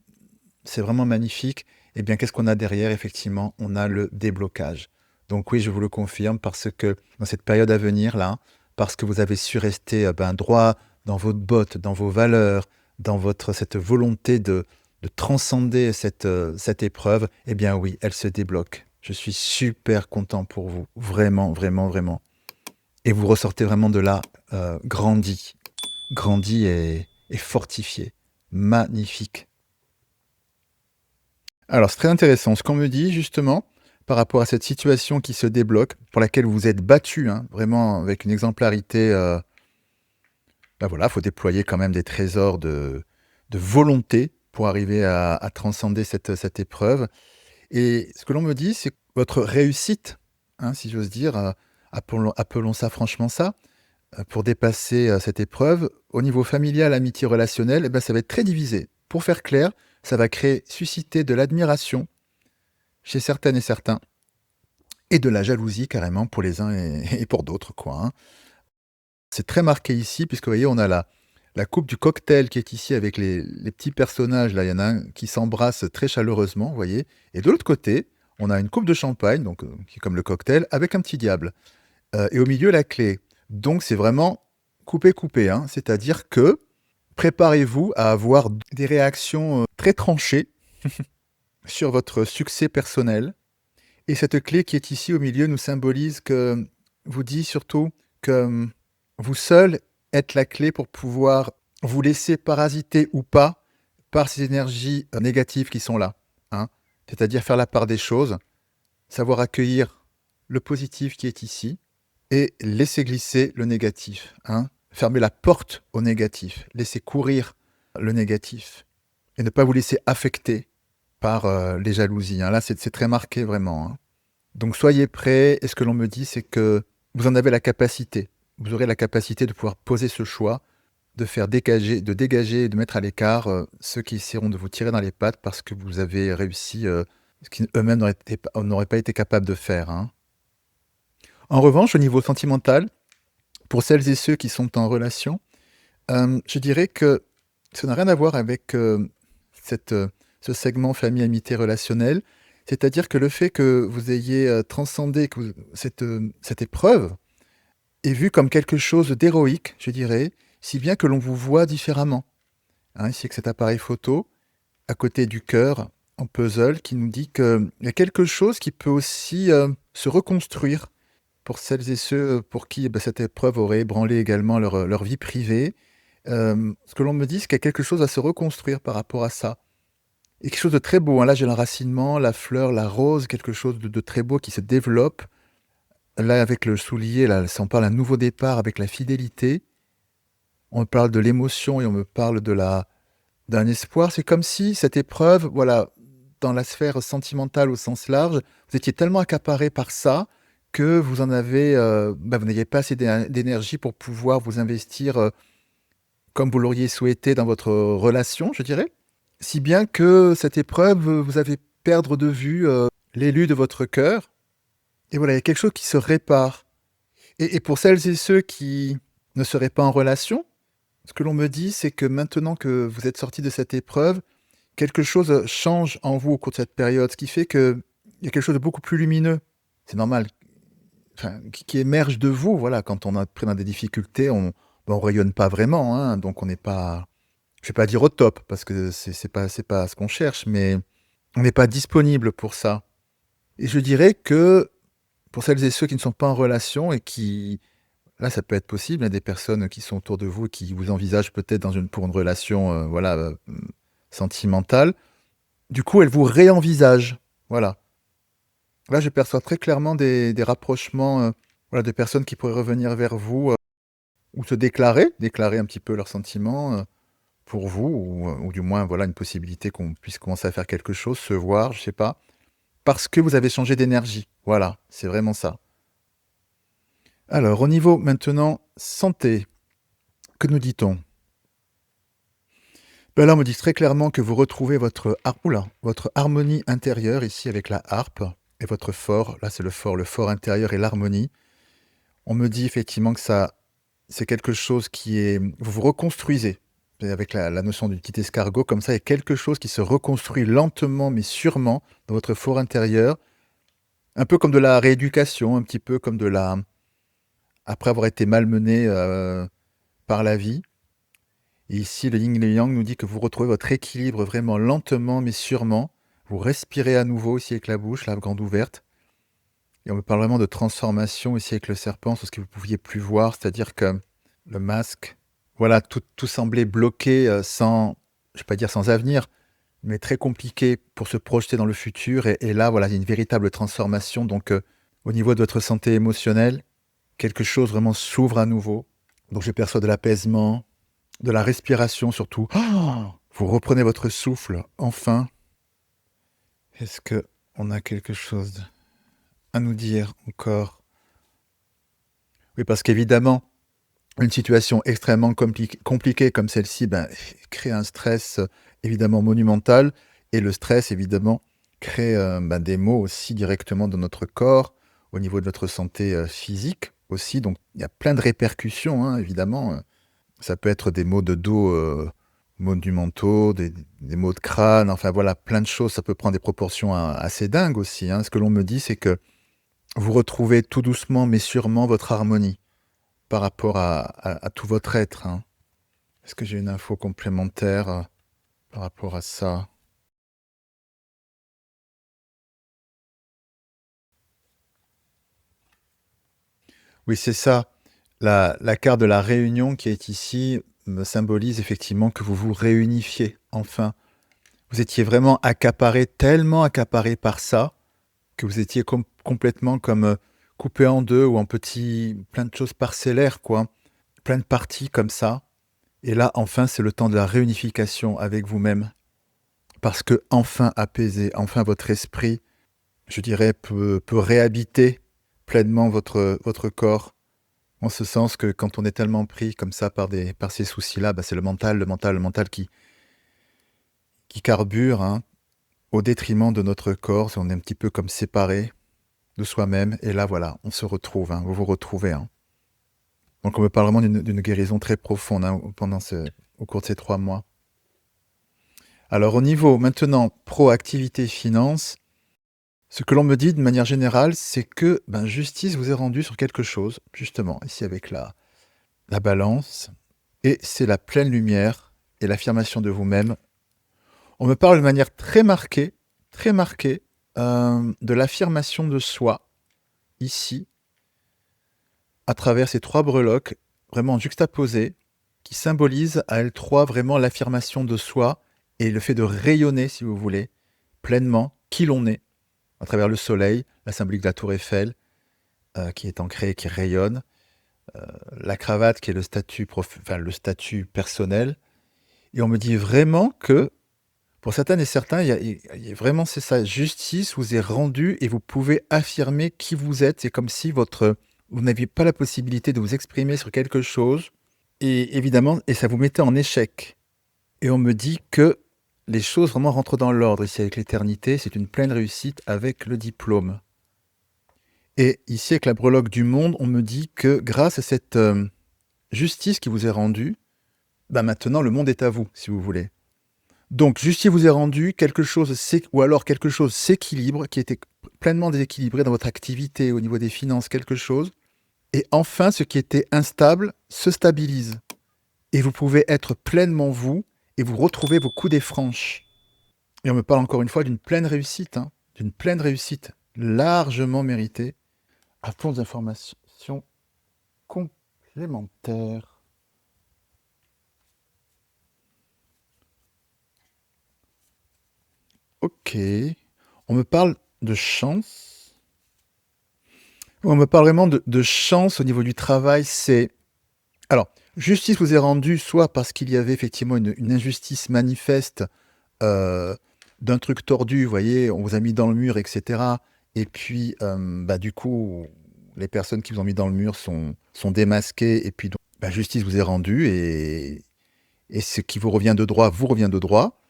c'est vraiment magnifique. Eh bien, qu'est-ce qu'on a derrière? Effectivement, on a le déblocage. Donc oui, je vous le confirme parce que dans cette période à venir là, parce que vous avez su rester, ben, droit dans votre botte, dans vos valeurs, dans votre cette volonté de transcender cette épreuve, eh bien oui, elle se débloque. Je suis super content pour vous, vraiment, vraiment, vraiment. Et vous ressortez vraiment de là, grandi, grandi et fortifié. Magnifique. Alors, c'est très intéressant. Ce qu'on me dit justement, par rapport à cette situation qui se débloque, pour laquelle vous vous êtes battu, hein, vraiment avec une exemplarité, bah, voilà, faut déployer quand même des trésors de volonté pour arriver à transcender cette épreuve. Et ce que l'on me dit, c'est que votre réussite, hein, si j'ose dire, appelons ça franchement ça, pour dépasser, cette épreuve, au niveau familial, amitié, relationnel, eh ben, ça va être très divisé. Pour faire clair, ça va susciter de l'admiration chez certaines et certains, et de la jalousie carrément pour les uns et pour d'autres, quoi, hein. C'est très marqué ici puisque vous voyez, on a la coupe du cocktail qui est ici avec les petits personnages là, il y en a un qui s'embrasse très chaleureusement, vous voyez? Et de l'autre côté, on a une coupe de champagne, donc qui est comme le cocktail, avec un petit diable, et au milieu la clé. Donc c'est vraiment coupé, coupé, hein. C'est-à-dire que préparez-vous à avoir des réactions, très tranchées sur votre succès personnel. Et cette clé qui est ici au milieu nous symbolise que vous dit surtout que, vous seul êtes la clé pour pouvoir vous laisser parasiter ou pas par ces énergies, négatives qui sont là, hein. C'est-à-dire faire la part des choses, savoir accueillir le positif qui est ici et laisser glisser le négatif, hein. Fermer la porte au négatif, laisser courir le négatif et ne pas vous laisser affecter par, les jalousies, hein. Là, c'est très marqué vraiment, hein. Donc soyez prêts et ce que l'on me dit, c'est que vous en avez la capacité. Vous aurez la capacité de pouvoir poser ce choix, de dégager et de mettre à l'écart, ceux qui essaieront de vous tirer dans les pattes parce que vous avez réussi, ce qu'eux-mêmes n'auraient pas été capables de faire, hein. En revanche, au niveau sentimental, pour celles et ceux qui sont en relation, je dirais que ça n'a rien à voir avec, cette, ce segment famille, amitié, relationnel. C'est-à-dire que le fait que vous ayez, transcendé que vous cette épreuve est vue comme quelque chose d'héroïque, je dirais, si bien que l'on vous voit différemment. Hein, ici avec cet appareil photo, à côté du cœur en puzzle qui nous dit qu'il y a quelque chose qui peut aussi, se reconstruire pour celles et ceux, pour qui, bah, cette épreuve aurait ébranlé également leur vie privée. Ce que l'on me dit, c'est qu'il y a quelque chose à se reconstruire par rapport à ça Et quelque chose de très beau, hein. Là, j'ai l'enracinement, la fleur, la rose, quelque chose de très beau qui se développe. Là, avec le soulier, là, ça on parle d'un nouveau départ avec la fidélité. On me parle de l'émotion et on me parle d'un espoir. C'est comme si cette épreuve, voilà, dans la sphère sentimentale au sens large, vous étiez tellement accaparé par ça que vous en avez, vous n'aviez pas assez d'énergie pour pouvoir vous investir, comme vous l'auriez souhaité dans votre relation, je dirais. Si bien que cette épreuve, vous avez perdre de vue, l'élu de votre cœur et voilà, il y a quelque chose qui se répare et pour celles et ceux qui ne seraient pas en relation, ce que l'on me dit, c'est que maintenant que vous êtes sortis de cette épreuve, quelque chose, change en vous au cours de cette période, ce qui fait qu'il y a quelque chose de beaucoup plus lumineux. C'est normal, enfin, qui émerge de vous, voilà. Quand on est pris dans des difficultés, on rayonne pas vraiment, hein, donc on n'est pas, je vais pas dire au top parce que c'est pas ce qu'on cherche, mais on n'est pas disponible pour ça et je dirais que pour celles et ceux qui ne sont pas en relation et qui là, ça peut être possible, il y a des personnes qui sont autour de vous, qui vous envisagent peut-être pour une relation, voilà, sentimentale. Du coup, elles vous réenvisagent, voilà. Là, je perçois très clairement des rapprochements, voilà, de personnes qui pourraient revenir vers vous, ou se déclarer un petit peu leurs sentiments, pour vous ou du moins, voilà, une possibilité qu'on puisse commencer à faire quelque chose, se voir, je sais pas. Parce que vous avez changé d'énergie, voilà, c'est vraiment ça. Alors au niveau maintenant santé, que nous dit-on? Ben là, on me dit très clairement que vous retrouvez votre harmonie intérieure ici avec la harpe et votre fort. Là, c'est le fort intérieur et l'harmonie. On me dit effectivement que ça, c'est quelque chose qui est, vous vous reconstruisez. Et avec la notion du petit escargot, comme ça, il y a quelque chose qui se reconstruit lentement mais sûrement dans votre fort intérieur. Un peu comme de la rééducation, un petit peu comme après avoir été malmené par la vie. Et ici, le yin et le yang nous dit que vous retrouvez votre équilibre vraiment lentement mais sûrement. Vous respirez à nouveau ici avec la bouche, la grande ouverte. Et on me parle vraiment de transformation ici avec le serpent, sur ce que vous ne pouviez plus voir, c'est-à-dire que le masque, voilà, tout semblait bloqué, sans, je ne vais pas dire sans avenir, mais très compliqué pour se projeter dans le futur. Et là, voilà, il y a une véritable transformation. Donc, au niveau de votre santé émotionnelle, quelque chose vraiment s'ouvre à nouveau. Donc, je perçois de l'apaisement, de la respiration surtout. Vous reprenez votre souffle, enfin. Est-ce que on a quelque chose à nous dire encore? Oui, parce qu'évidemment, une situation extrêmement compliquée comme celle-ci, ben, crée un stress évidemment monumental. Et le stress, évidemment, crée des maux aussi directement dans notre corps, au niveau de notre santé physique aussi. Donc, il y a plein de répercussions, hein, évidemment. Ça peut être des maux de dos monumentaux, des maux de crâne, enfin voilà, plein de choses. Ça peut prendre des proportions assez dingues aussi, hein. Ce que l'on me dit, c'est que vous retrouvez tout doucement mais sûrement votre harmonie par rapport à tout votre être, hein. Est-ce que j'ai une info complémentaire par rapport à ça? Oui, c'est ça. La carte de la réunion qui est ici me symbolise effectivement que vous vous réunifiez, enfin. Vous étiez vraiment accaparé, tellement accaparé par ça, que vous étiez complètement comme coupé en deux ou en petits, plein de choses parcellaires, quoi. Plein de parties comme ça. Et là, enfin, c'est le temps de la réunification avec vous-même. Parce que enfin apaisé, enfin votre esprit, je dirais, peut réhabiter pleinement votre corps. En ce sens que quand on est tellement pris comme ça par ces soucis-là, bah, c'est le mental qui carbure, hein, au détriment de notre corps. On est un petit peu comme séparé de soi-même. Et là, voilà, on se retrouve, hein, vous vous retrouvez, hein. Donc on me parle vraiment d'une guérison très profonde, hein, au cours de ces 3 mois. Alors au niveau maintenant proactivité finance, ce que l'on me dit de manière générale, c'est que ben, justice vous est rendue sur quelque chose, justement, ici avec la balance, et c'est la pleine lumière et l'affirmation de vous-même. On me parle de manière très marquée, de l'affirmation de soi, ici, à travers ces 3 breloques, vraiment juxtaposées, qui symbolisent à elles 3 vraiment l'affirmation de soi et le fait de rayonner, si vous voulez, pleinement qui l'on est, à travers le soleil, la symbolique de la tour Eiffel, qui est ancrée, qui rayonne, la cravate qui est le statut personnel. Et on me dit vraiment que, pour certaines et certains, il y a vraiment, c'est ça, justice vous est rendue et vous pouvez affirmer qui vous êtes. C'est comme si vous n'aviez pas la possibilité de vous exprimer sur quelque chose, et évidemment, et ça vous mettait en échec. Et on me dit que les choses vraiment rentrent dans l'ordre ici avec l'éternité, c'est une pleine réussite avec le diplôme. Et ici, avec la breloque du monde, on me dit que grâce à cette justice qui vous est rendue, bah maintenant le monde est à vous, si vous voulez. Donc, justice vous est rendue, ou alors quelque chose s'équilibre, qui était pleinement déséquilibré dans votre activité, au niveau des finances, quelque chose. Et enfin, ce qui était instable se stabilise. Et vous pouvez être pleinement vous, et vous retrouvez vos coups des franches. Et on me parle encore une fois d'une pleine réussite, hein, d'une pleine réussite largement méritée. À fond d'informations complémentaires. Ok. On me parle de chance. On me parle vraiment de chance au niveau du travail. Alors, justice vous est rendue soit parce qu'il y avait effectivement une injustice manifeste, euh, d'un truc tordu, vous voyez, on vous a mis dans le mur, etc. Et puis, bah, du coup, les personnes qui vous ont mis dans le mur sont démasquées, et puis donc, bah, justice vous est rendue, et ce qui vous revient de droit vous revient de droit.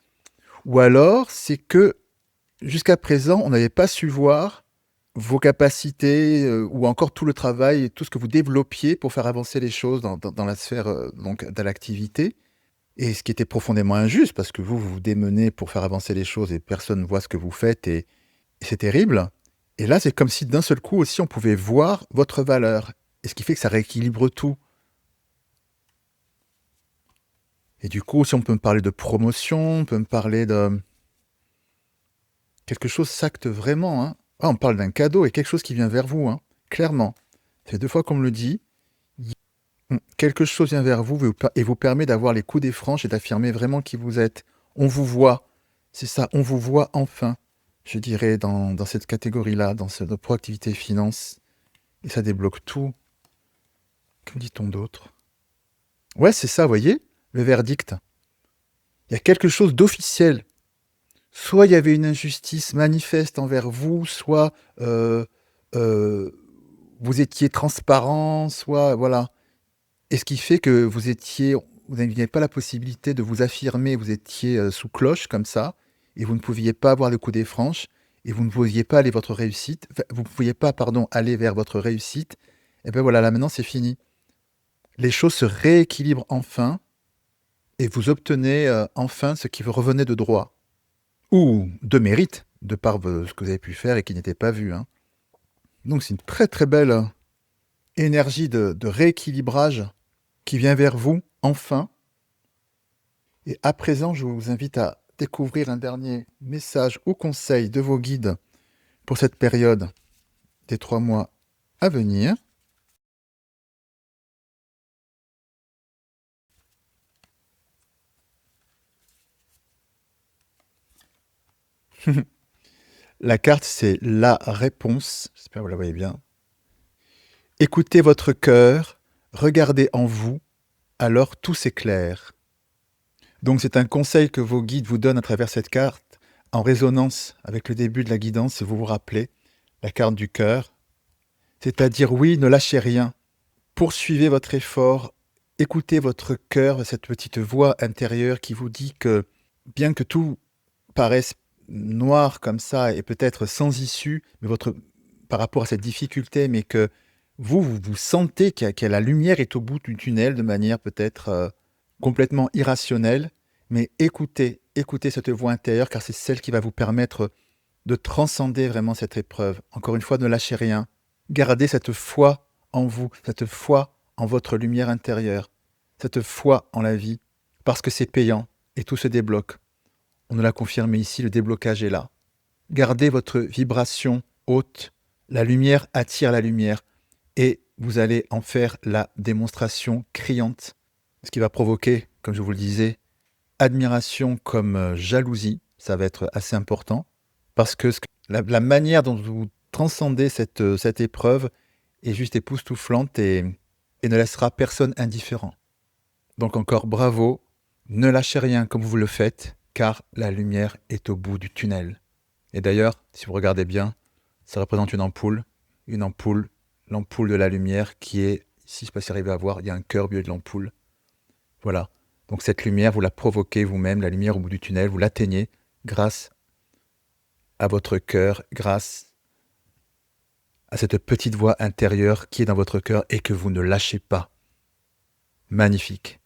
Ou alors, c'est que jusqu'à présent, on n'avait pas su voir vos capacités, ou encore tout le travail, tout ce que vous développiez pour faire avancer les choses dans la sphère, donc, de l'activité. Et ce qui était profondément injuste, parce que vous vous démenez pour faire avancer les choses et personne ne voit ce que vous faites, et c'est terrible. Et là, c'est comme si d'un seul coup aussi, on pouvait voir votre valeur. Et ce qui fait que ça rééquilibre tout. Et du coup, si on peut me parler de promotion, on peut me parler de quelque chose s'acte vraiment, hein. Ah, on parle d'un cadeau et quelque chose qui vient vers vous, hein, clairement. Ça fait 2 fois qu'on me le dit. Quelque chose vient vers vous et vous permet d'avoir les coups des franches et d'affirmer vraiment qui vous êtes. On vous voit. C'est ça, on vous voit enfin, je dirais, dans cette catégorie-là, dans cette proactivité finance. Et ça débloque tout. Que dit-on d'autre? Ouais, c'est ça, vous voyez, le verdict. Il y a quelque chose d'officiel. Soit il y avait une injustice manifeste envers vous, soit euh, vous étiez transparent, soit voilà. Et ce qui fait que vous n'aviez pas la possibilité de vous affirmer, vous étiez sous cloche comme ça, et vous ne pouviez pas avoir le coup des franches, et vous ne pouviez pas aller votre réussite, enfin, vous ne pouviez pas, pardon, aller vers votre réussite. Et bien voilà, là maintenant c'est fini. Les choses se rééquilibrent enfin, et vous obtenez enfin ce qui vous revenait de droit, ou de mérite, de par ce que vous avez pu faire et qui n'était pas vu, hein. Donc c'est une très très belle énergie de rééquilibrage qui vient vers vous, enfin. Et à présent, je vous invite à découvrir un dernier message ou conseil de vos guides pour cette période des 3 mois à venir. La carte, c'est la réponse. J'espère que vous la voyez bien. Écoutez votre cœur, regardez en vous, alors tout s'éclaire. Donc c'est un conseil que vos guides vous donnent à travers cette carte, en résonance avec le début de la guidance, vous vous rappelez, la carte du cœur. C'est-à-dire, oui, ne lâchez rien, poursuivez votre effort, écoutez votre cœur, cette petite voix intérieure qui vous dit que, bien que tout paraisse noir comme ça et peut-être sans issue, mais par rapport à cette difficulté, mais que vous sentez que la lumière est au bout du tunnel de manière peut-être complètement irrationnelle, mais écoutez cette voix intérieure, car c'est celle qui va vous permettre de transcender vraiment cette épreuve. Encore une fois, ne lâchez rien. Gardez cette foi en vous, cette foi en votre lumière intérieure, cette foi en la vie, parce que c'est payant et tout se débloque. On nous l'a confirmé ici, le déblocage est là. Gardez votre vibration haute, la lumière attire la lumière, et vous allez en faire la démonstration criante, ce qui va provoquer, comme je vous le disais, admiration comme jalousie, ça va être assez important, parce que la manière dont vous transcendez cette épreuve est juste époustouflante et ne laissera personne indifférent. Donc encore bravo, ne lâchez rien comme vous le faites, car la lumière est au bout du tunnel. Et d'ailleurs, si vous regardez bien, ça représente une ampoule, l'ampoule de la lumière qui est, ici je ne sais pas si vous arrivez à voir, il y a un cœur au milieu de l'ampoule. Voilà. Donc cette lumière, vous la provoquez vous-même, la lumière au bout du tunnel, vous l'atteignez grâce à votre cœur, grâce à cette petite voix intérieure qui est dans votre cœur et que vous ne lâchez pas. Magnifique.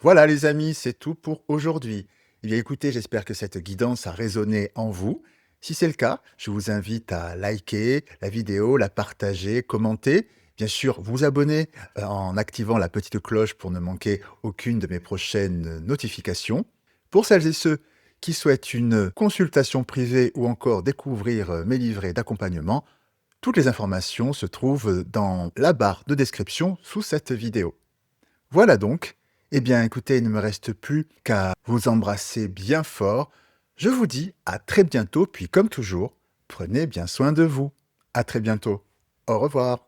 Voilà les amis, c'est tout pour aujourd'hui. Eh bien écoutez, j'espère que cette guidance a résonné en vous. Si c'est le cas, je vous invite à liker la vidéo, la partager, commenter. Bien sûr, vous abonner en activant la petite cloche pour ne manquer aucune de mes prochaines notifications. Pour celles et ceux qui souhaitent une consultation privée ou encore découvrir mes livrets d'accompagnement, toutes les informations se trouvent dans la barre de description sous cette vidéo. Voilà donc. Eh bien, écoutez, il ne me reste plus qu'à vous embrasser bien fort. Je vous dis à très bientôt, puis comme toujours, prenez bien soin de vous. À très bientôt. Au revoir.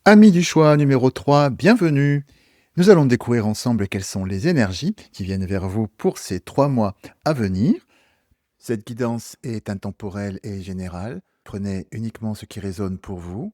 Amis du choix numéro 3, bienvenue. Nous allons découvrir ensemble quelles sont les énergies qui viennent vers vous pour ces 3 mois à venir. Cette guidance est intemporelle et générale. Prenez uniquement ce qui résonne pour vous.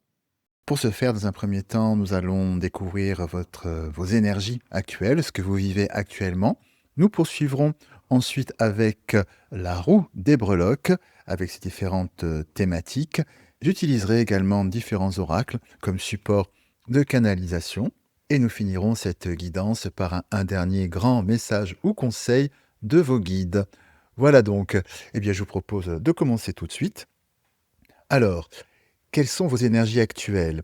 Pour ce faire, dans un premier temps, nous allons découvrir vos énergies actuelles, ce que vous vivez actuellement. Nous poursuivrons ensuite avec la roue des breloques, avec ses différentes thématiques. J'utiliserai également différents oracles comme support de canalisation. Et nous finirons cette guidance par un dernier grand message ou conseil de vos guides. Voilà donc, eh bien, je vous propose de commencer tout de suite. Alors, quelles sont vos énergies actuelles?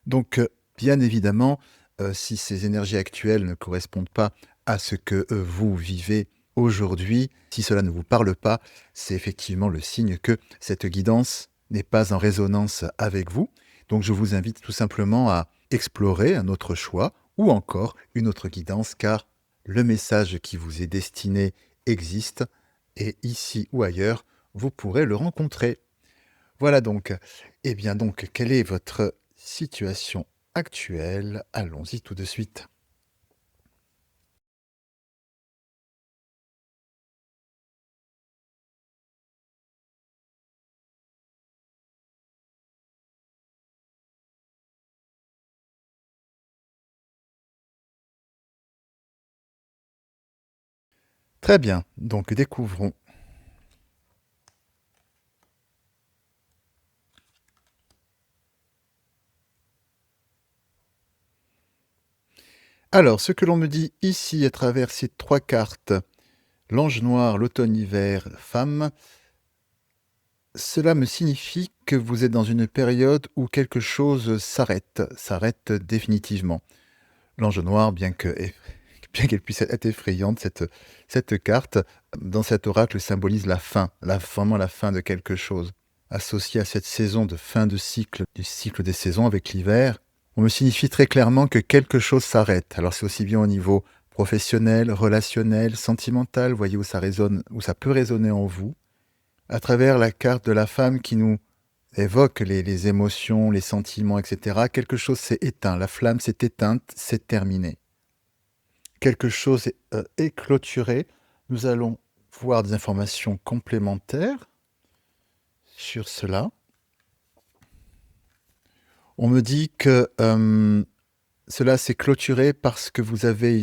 Donc, bien évidemment, si ces énergies actuelles ne correspondent pas à ce que vous vivez aujourd'hui, si cela ne vous parle pas, c'est effectivement le signe que cette guidance n'est pas en résonance avec vous. Donc, je vous invite tout simplement à explorer un autre choix ou encore une autre guidance, car le message qui vous est destiné existe et ici ou ailleurs, vous pourrez le rencontrer. Voilà donc. Eh bien donc, quelle est votre situation actuelle? Allons-y tout de suite. Très bien, donc découvrons. Alors, ce que l'on me dit ici à travers ces 3 cartes, l'ange noir, l'automne-hiver, femme, cela me signifie que vous êtes dans une période où quelque chose s'arrête définitivement. L'ange noir, bien qu'elle puisse être effrayante, cette carte, dans cet oracle, symbolise la fin, vraiment la fin de quelque chose. Associée à cette saison de fin de cycle, du cycle des saisons avec l'hiver, on me signifie très clairement que quelque chose s'arrête. Alors c'est aussi bien au niveau professionnel, relationnel, sentimental, voyez où ça résonne, où ça peut résonner en vous, à travers la carte de la femme qui nous évoque les émotions, les sentiments, etc. Quelque chose s'est éteint, la flamme s'est éteinte, c'est terminé. Quelque chose est clôturé. Nous allons voir des informations complémentaires sur cela. On me dit que cela s'est clôturé parce que vous avez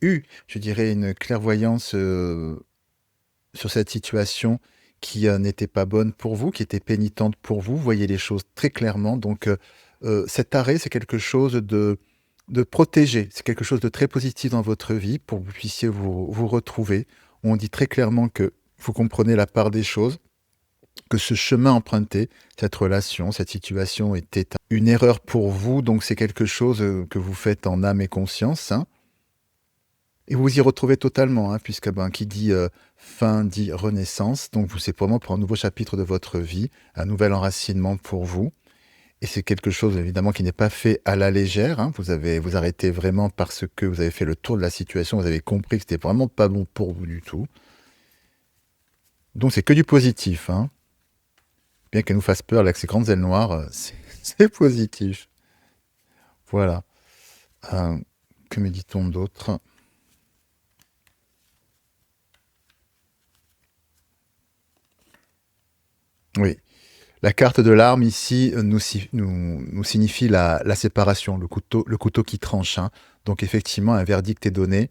eu, je dirais, une clairvoyance sur cette situation qui n'était pas bonne pour vous, qui était pénitente pour vous. Vous voyez les choses très clairement. Donc, cet arrêt, c'est quelque chose de protégé. C'est quelque chose de très positif dans votre vie pour que vous puissiez vous retrouver. On dit très clairement que vous comprenez la part des choses, que ce chemin emprunté, cette relation, cette situation était une erreur pour vous, donc c'est quelque chose que vous faites en âme et conscience, hein. Et vous vous y retrouvez totalement, hein, puisque qui dit fin dit renaissance. Donc, c'est vraiment pour un nouveau chapitre de votre vie, un nouvel enracinement pour vous. Et c'est quelque chose, évidemment, qui n'est pas fait à la légère, hein. Vous arrêtez vraiment parce que vous avez fait le tour de la situation, vous avez compris que c'était vraiment pas bon pour vous du tout. Donc, c'est que du positif, hein. Bien qu'elle nous fasse peur, là, avec ces grandes ailes noires, c'est positif. Voilà. Que me dit-on d'autre? Oui. La carte de l'arme ici nous signifie la séparation, le couteau qui tranche, hein. Donc effectivement, un verdict est donné.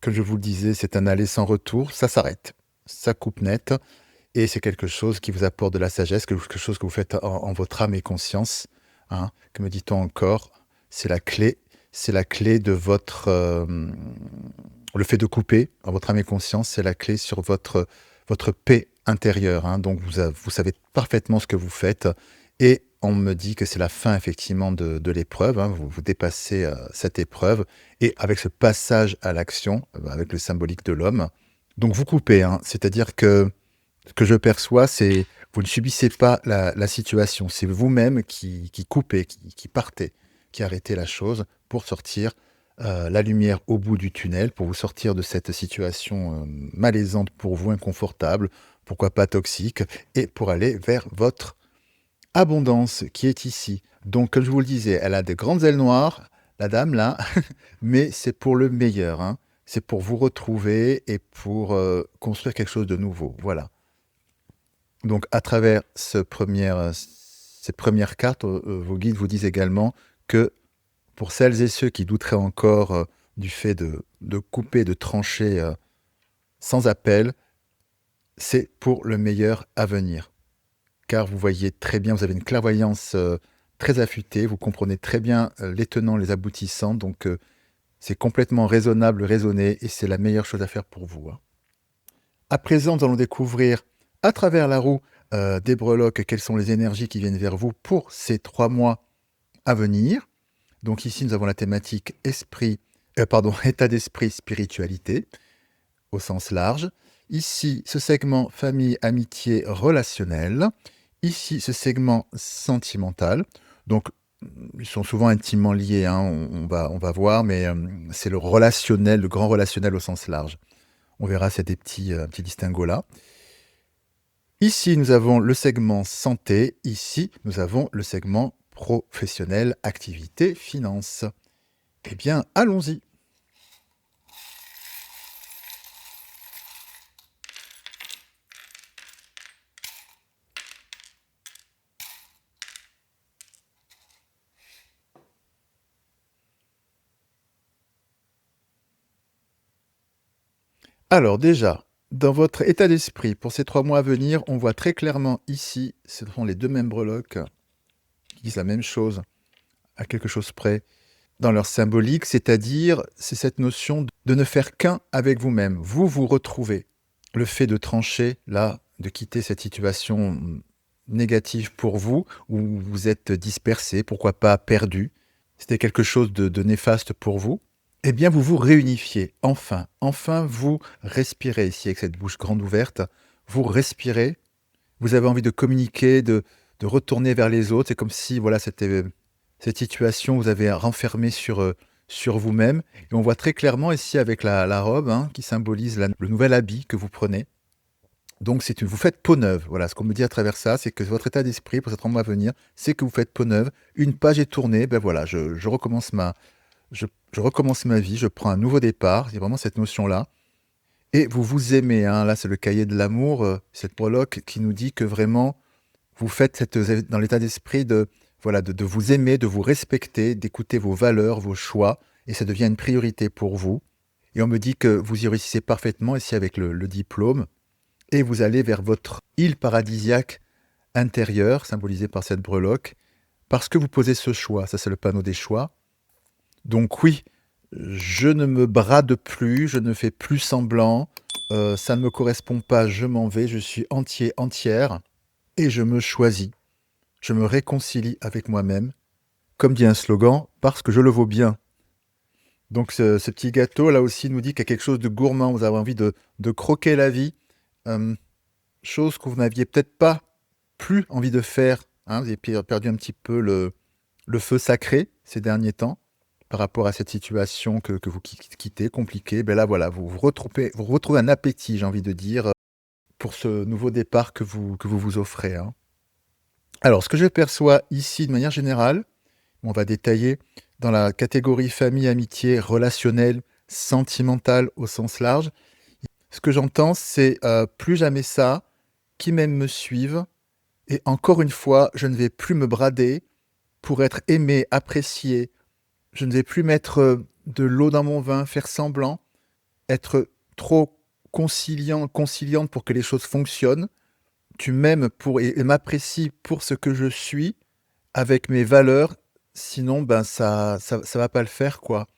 Comme je vous le disais, c'est un aller sans retour, ça s'arrête, ça coupe net, et c'est quelque chose qui vous apporte de la sagesse, quelque chose que vous faites en votre âme et conscience, hein. Que me dit-on encore? C'est la clé de votre... le fait de couper en votre âme et conscience, c'est la clé sur votre paix intérieure, hein. Donc vous savez parfaitement ce que vous faites, et on me dit que c'est la fin effectivement de l'épreuve, hein. Vous dépassez cette épreuve, et avec ce passage à l'action, avec le symbolique de l'homme, donc vous coupez, hein. C'est-à-dire que ce que je perçois, c'est vous ne subissez pas la situation, c'est vous-même qui coupez, qui partez, qui arrêtez la chose pour sortir la lumière au bout du tunnel, pour vous sortir de cette situation malaisante pour vous, inconfortable, pourquoi pas toxique, et pour aller vers votre abondance qui est ici. Donc, comme je vous le disais, elle a de grandes ailes noires, la dame là, mais c'est pour le meilleur, hein. C'est pour vous retrouver et pour construire quelque chose de nouveau. Voilà. Donc, à travers ces premières cartes, vos guides vous disent également que pour celles et ceux qui douteraient encore du fait de couper, de trancher sans appel, c'est pour le meilleur à venir. Car vous voyez très bien, vous avez une clairvoyance très affûtée, vous comprenez très bien les tenants, les aboutissants, donc c'est complètement raisonnable, raisonné, et c'est la meilleure chose à faire pour vous, hein. À présent, nous allons découvrir à travers la roue des breloques quelles sont les énergies qui viennent vers vous pour ces 3 mois à venir. Donc ici, nous avons la thématique état d'esprit, spiritualité, au sens large. Ici, ce segment famille, amitié, relationnel. Ici, ce segment sentimental. Donc, ils sont souvent intimement liés, hein, on va voir, mais c'est le relationnel, le grand relationnel au sens large. On verra, c'est des petits distinguos là. Ici, nous avons le segment santé. Ici, nous avons le segment professionnel, activité, finance. Eh bien, allons-y. Alors déjà, dans votre état d'esprit, pour ces 3 mois à venir, on voit très clairement ici, ce sont les 2 mêmes breloques qui disent la même chose, à quelque chose près, dans leur symbolique, c'est-à-dire, c'est cette notion de ne faire qu'un avec vous-même. Vous vous retrouvez. Le fait de trancher, là, de quitter cette situation négative pour vous, où vous êtes dispersé, pourquoi pas perdu, c'était quelque chose de néfaste pour vous, eh bien vous vous réunifiez, enfin. Enfin vous respirez ici avec cette bouche grande ouverte, vous respirez, vous avez envie de communiquer, de retourner vers les autres, c'est comme si voilà, cette situation vous avez renfermé sur vous-même, et on voit très clairement ici avec la robe, hein, qui symbolise le nouvel habit que vous prenez. Donc vous faites peau neuve. Voilà, ce qu'on me dit à travers ça, c'est que votre état d'esprit pour cette mois à venir, c'est que vous faites peau neuve. Une page est tournée, ben voilà, je recommence je recommence ma vie, je prends un nouveau départ. Il y a vraiment cette notion-là. Et vous vous aimez, hein. Là, c'est le cahier de l'amour, cette prologue qui nous dit que vraiment, vous êtes dans l'état d'esprit voilà, de vous aimer, de vous respecter, d'écouter vos valeurs, vos choix, et ça devient une priorité pour vous. Et on me dit que vous y réussissez parfaitement ici avec le diplôme, et vous allez vers votre île paradisiaque intérieure, symbolisée par cette breloque, parce que vous posez ce choix. Ça, c'est le panneau des choix. Donc oui, je ne me brade plus, je ne fais plus semblant, ça ne me correspond pas, je m'en vais, je suis entier, entière, et je me choisis. Je me réconcilie avec moi-même, comme dit un slogan, parce que je le vaux bien. Donc ce petit gâteau, là aussi, nous dit qu'il y a quelque chose de gourmand. Vous avez envie de croquer la vie. Euh, Chose que vous n'aviez peut-être pas plus envie de faire, hein. Vous avez perdu un petit peu le feu sacré ces derniers temps par rapport à cette situation que vous quittez, compliquée. Ben là, voilà, vous retrouvez un appétit, j'ai envie de dire, pour ce nouveau départ que vous offrez, hein. Alors, ce que je perçois ici de manière générale, on va détailler dans la catégorie famille, amitié, relationnel, sentimental au sens large. Ce que j'entends, c'est plus jamais ça, qui m'aime me suive, et encore une fois, je ne vais plus me brader pour être aimé, apprécié. Je ne vais plus mettre de l'eau dans mon vin, faire semblant, être trop conciliante pour que les choses fonctionnent. Tu m'aimes et m'apprécies pour ce que je suis, avec mes valeurs, sinon ben ça va pas le faire, quoi.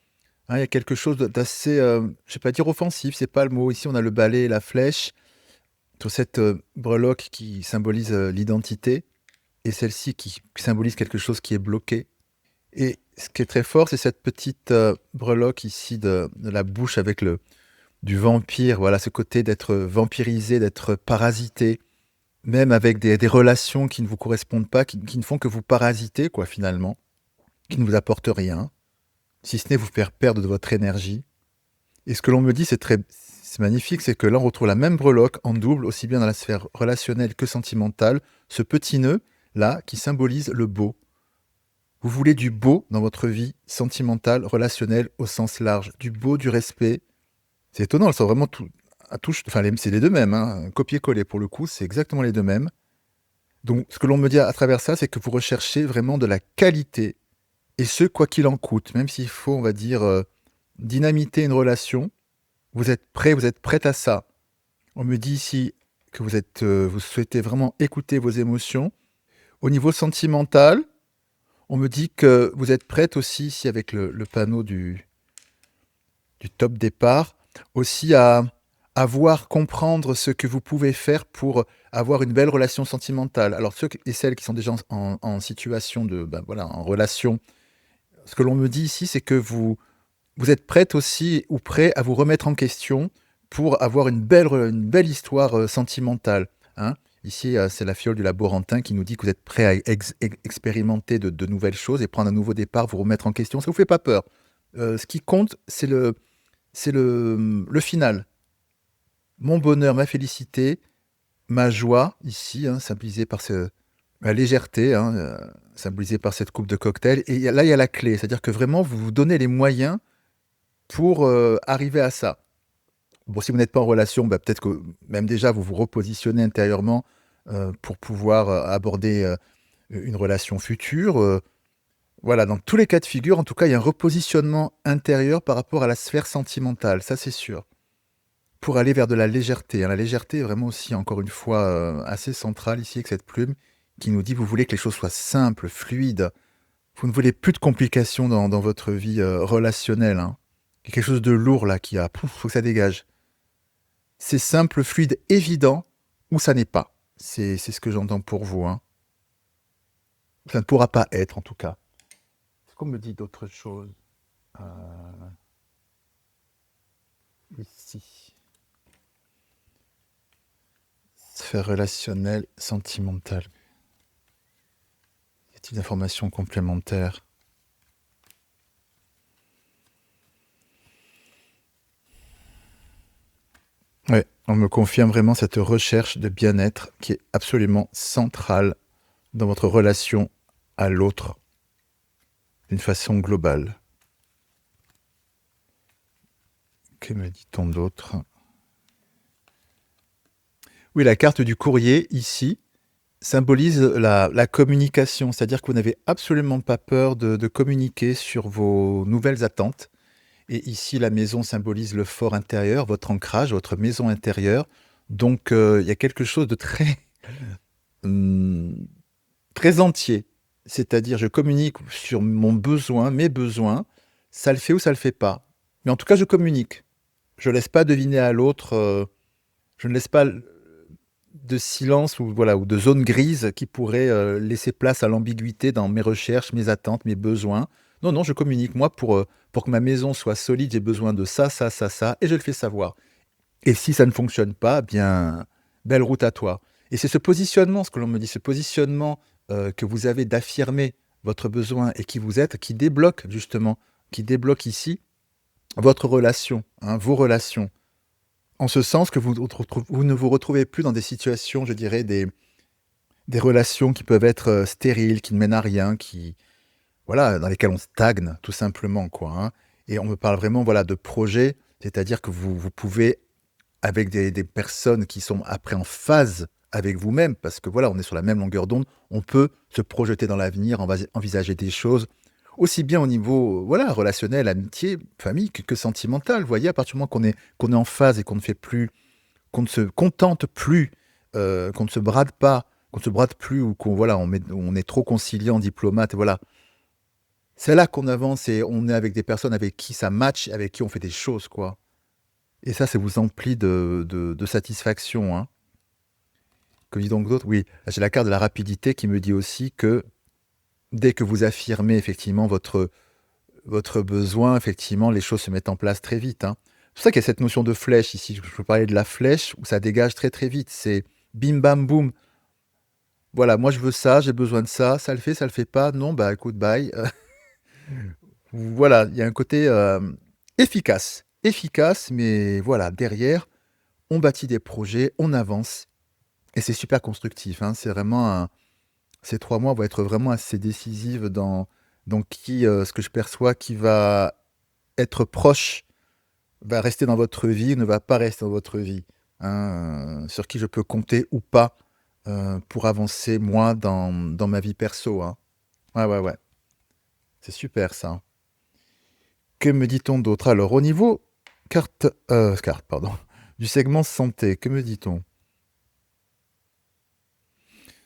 Hein, il y a quelque chose d'assez, je vais pas dire offensif, c'est pas le mot. Ici, on a le balai et la flèche sur cette breloque qui symbolise l'identité, et celle-ci qui symbolise quelque chose qui est bloqué. Et ce qui est très fort, c'est cette petite breloque ici de la bouche avec du vampire. Voilà, ce côté d'être vampirisé, d'être parasité, même avec des relations qui ne vous correspondent pas, qui ne font que vous parasiter, quoi, finalement, qui ne vous apportent rien, si ce n'est vous faire perdre de votre énergie. Et ce que l'on me dit, c'est magnifique, c'est que là, on retrouve la même breloque en double, aussi bien dans la sphère relationnelle que sentimentale, ce petit nœud, là, qui symbolise le beau. Vous voulez du beau dans votre vie sentimentale, relationnelle, au sens large. Du beau, du respect. C'est étonnant, elles sont vraiment enfin, c'est les deux mêmes, hein, copier-coller pour le coup, c'est exactement les deux mêmes. Donc, ce que l'on me dit à travers ça, c'est que vous recherchez vraiment de la qualité, et ce, quoi qu'il en coûte, même s'il faut, on va dire, dynamiter une relation, vous êtes prêt, vous êtes prête à ça. On me dit ici que vous souhaitez vraiment écouter vos émotions. Au niveau sentimental, on me dit que vous êtes prête aussi, ici avec le panneau du top départ, aussi à voir, comprendre ce que vous pouvez faire pour avoir une belle relation sentimentale. Alors ceux et celles qui sont déjà en situation voilà, en relation, ce que l'on me dit ici, c'est que vous êtes prête aussi ou prêt à vous remettre en question pour avoir une belle histoire sentimentale, hein. Ici, c'est la fiole du laborantin qui nous dit que vous êtes prêt à expérimenter de nouvelles choses et prendre un nouveau départ, vous remettre en question. Ça ne vous fait pas peur. Ce qui compte, c'est le final. Mon bonheur, ma félicité, ma joie, ici, hein, symbolisée par la légèreté, hein, symbolisée par cette coupe de cocktail. Et là, il y a la clé, c'est-à-dire que vraiment, vous vous donnez les moyens pour arriver à ça. Bon, si vous n'êtes pas en relation, bah, peut-être que même déjà, vous vous repositionnez intérieurement pour pouvoir aborder une relation future. Voilà, dans tous les cas de figure, en tout cas, il y a un repositionnement intérieur par rapport à la sphère sentimentale, ça c'est sûr. Pour aller vers de la légèreté, hein. La légèreté est vraiment aussi, encore une fois, assez centrale ici avec cette plume qui nous dit vous voulez que les choses soient simples, fluides. Vous ne voulez plus de complications dans votre vie relationnelle, hein. Il y a quelque chose de lourd là qui a. Faut que ça dégage. C'est simple, fluide, évident, ou ça n'est pas. C'est ce que j'entends pour vous, hein. Ça ne pourra pas être, en tout cas. Est-ce qu'on me dit d'autres choses ici? Sphère relationnelle, sentimentale. Y a-t-il d'informations complémentaires? Ouais, on me confirme vraiment cette recherche de bien-être qui est absolument centrale dans votre relation à l'autre d'une façon globale. Que me dit-on d'autre? Oui, la carte du courrier, ici, symbolise la communication, c'est-à-dire que vous n'avez absolument pas peur de communiquer sur vos nouvelles attentes. Et ici, la maison symbolise le fort intérieur, votre ancrage, votre maison intérieure. Donc, il y a quelque chose de très, hum, très entier. C'est-à-dire, je communique sur mon besoin, mes besoins. Ça le fait ou ça le fait pas. Mais en tout cas, je communique. Je laisse pas deviner à l'autre. Je ne laisse pas de silence ou voilà ou de zone grise qui pourrait laisser place à l'ambiguïté dans mes recherches, mes attentes, mes besoins. Non, non, je communique. Moi, pour que ma maison soit solide, j'ai besoin de ça, ça, ça, ça, et je le fais savoir. Et si ça ne fonctionne pas, bien, belle route à toi. Et c'est ce positionnement, ce que l'on me dit, ce positionnement que vous avez d'affirmer votre besoin et qui vous êtes, qui débloque justement, qui débloque ici votre relation, hein, vos relations. En ce sens que vous ne vous retrouvez plus dans des situations, je dirais, des relations qui peuvent être stériles, qui ne mènent à rien, voilà, dans lesquelles on stagne, tout simplement, quoi, hein. Et on me parle vraiment, voilà, de projet, c'est-à-dire que vous pouvez avec des personnes qui sont après en phase avec vous-même, parce que voilà, on est sur la même longueur d'onde, on peut se projeter dans l'avenir, envisager des choses, aussi bien au niveau, voilà, relationnel, amitié, famille, que sentimental. Vous voyez, à partir du moment qu'on est en phase et qu'on ne fait plus, qu'on ne se contente plus, qu'on ne se brade pas, qu'on ne se brade plus, ou qu'on voilà, on est trop conciliant, diplomate, voilà. C'est là qu'on avance et on est avec des personnes avec qui ça match, avec qui on fait des choses, quoi. Et ça vous emplit de satisfaction, hein. Que dit donc d'autre? Oui, j'ai la carte de la rapidité qui me dit aussi que dès que vous affirmez effectivement votre besoin, effectivement, les choses se mettent en place très vite, hein. C'est pour ça qu'il y a cette notion de flèche ici. Je peux parler de la flèche où ça dégage très, très vite. C'est bim bam boum. Voilà, moi je veux ça, j'ai besoin de ça le fait pas? Non, bah écoute, bye. Voilà, il y a un côté, efficace. Efficace, mais voilà, derrière, on bâtit des projets, on avance. Et c'est super constructif, hein. C'est vraiment ces 3 mois vont être vraiment assez décisifs dans ce que je perçois qui va être proche, va rester dans votre vie, ne va pas rester dans votre vie, hein, sur qui je peux compter ou pas, pour avancer moi dans ma vie perso, hein. Ouais, ouais, ouais, c'est super ça. Que me dit-on d'autre? Alors au niveau carte, pardon, du segment santé, que me dit-on?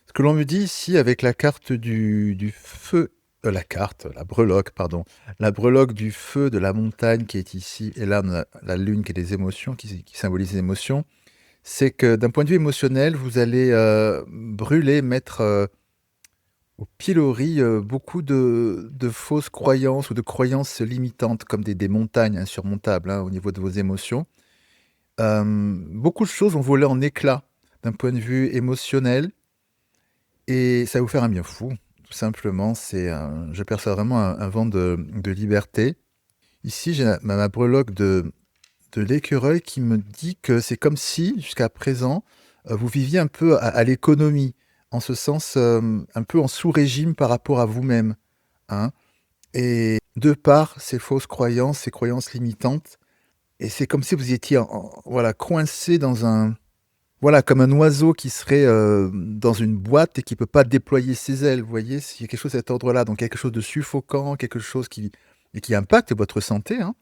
Ce que l'on me dit ici avec la carte du feu, la breloque, pardon, la breloque du feu, de la montagne qui est ici, et là on a la lune qui est les émotions, qui symbolise les émotions, c'est que d'un point de vue émotionnel, vous allez, brûler, mettre, au pilori, beaucoup de fausses croyances ou de croyances limitantes comme des montagnes insurmontables, hein, au niveau de vos émotions. Beaucoup de choses vont voler en éclats d'un point de vue émotionnel. Et ça va vous faire un bien fou, tout simplement. Je perçois vraiment un vent de liberté. Ici, j'ai ma breloque de l'écureuil qui me dit que c'est comme si, jusqu'à présent, vous viviez un peu à l'économie, en ce sens, un peu en sous-régime par rapport à vous-même, hein. Et de par ces fausses croyances, ces croyances limitantes, et c'est comme si vous étiez voilà, coincé dans voilà, comme un oiseau qui serait, dans une boîte et qui peut pas déployer ses ailes, vous voyez? Il y a quelque chose de cet ordre-là, donc quelque chose de suffocant, quelque chose qui impacte votre santé, hein.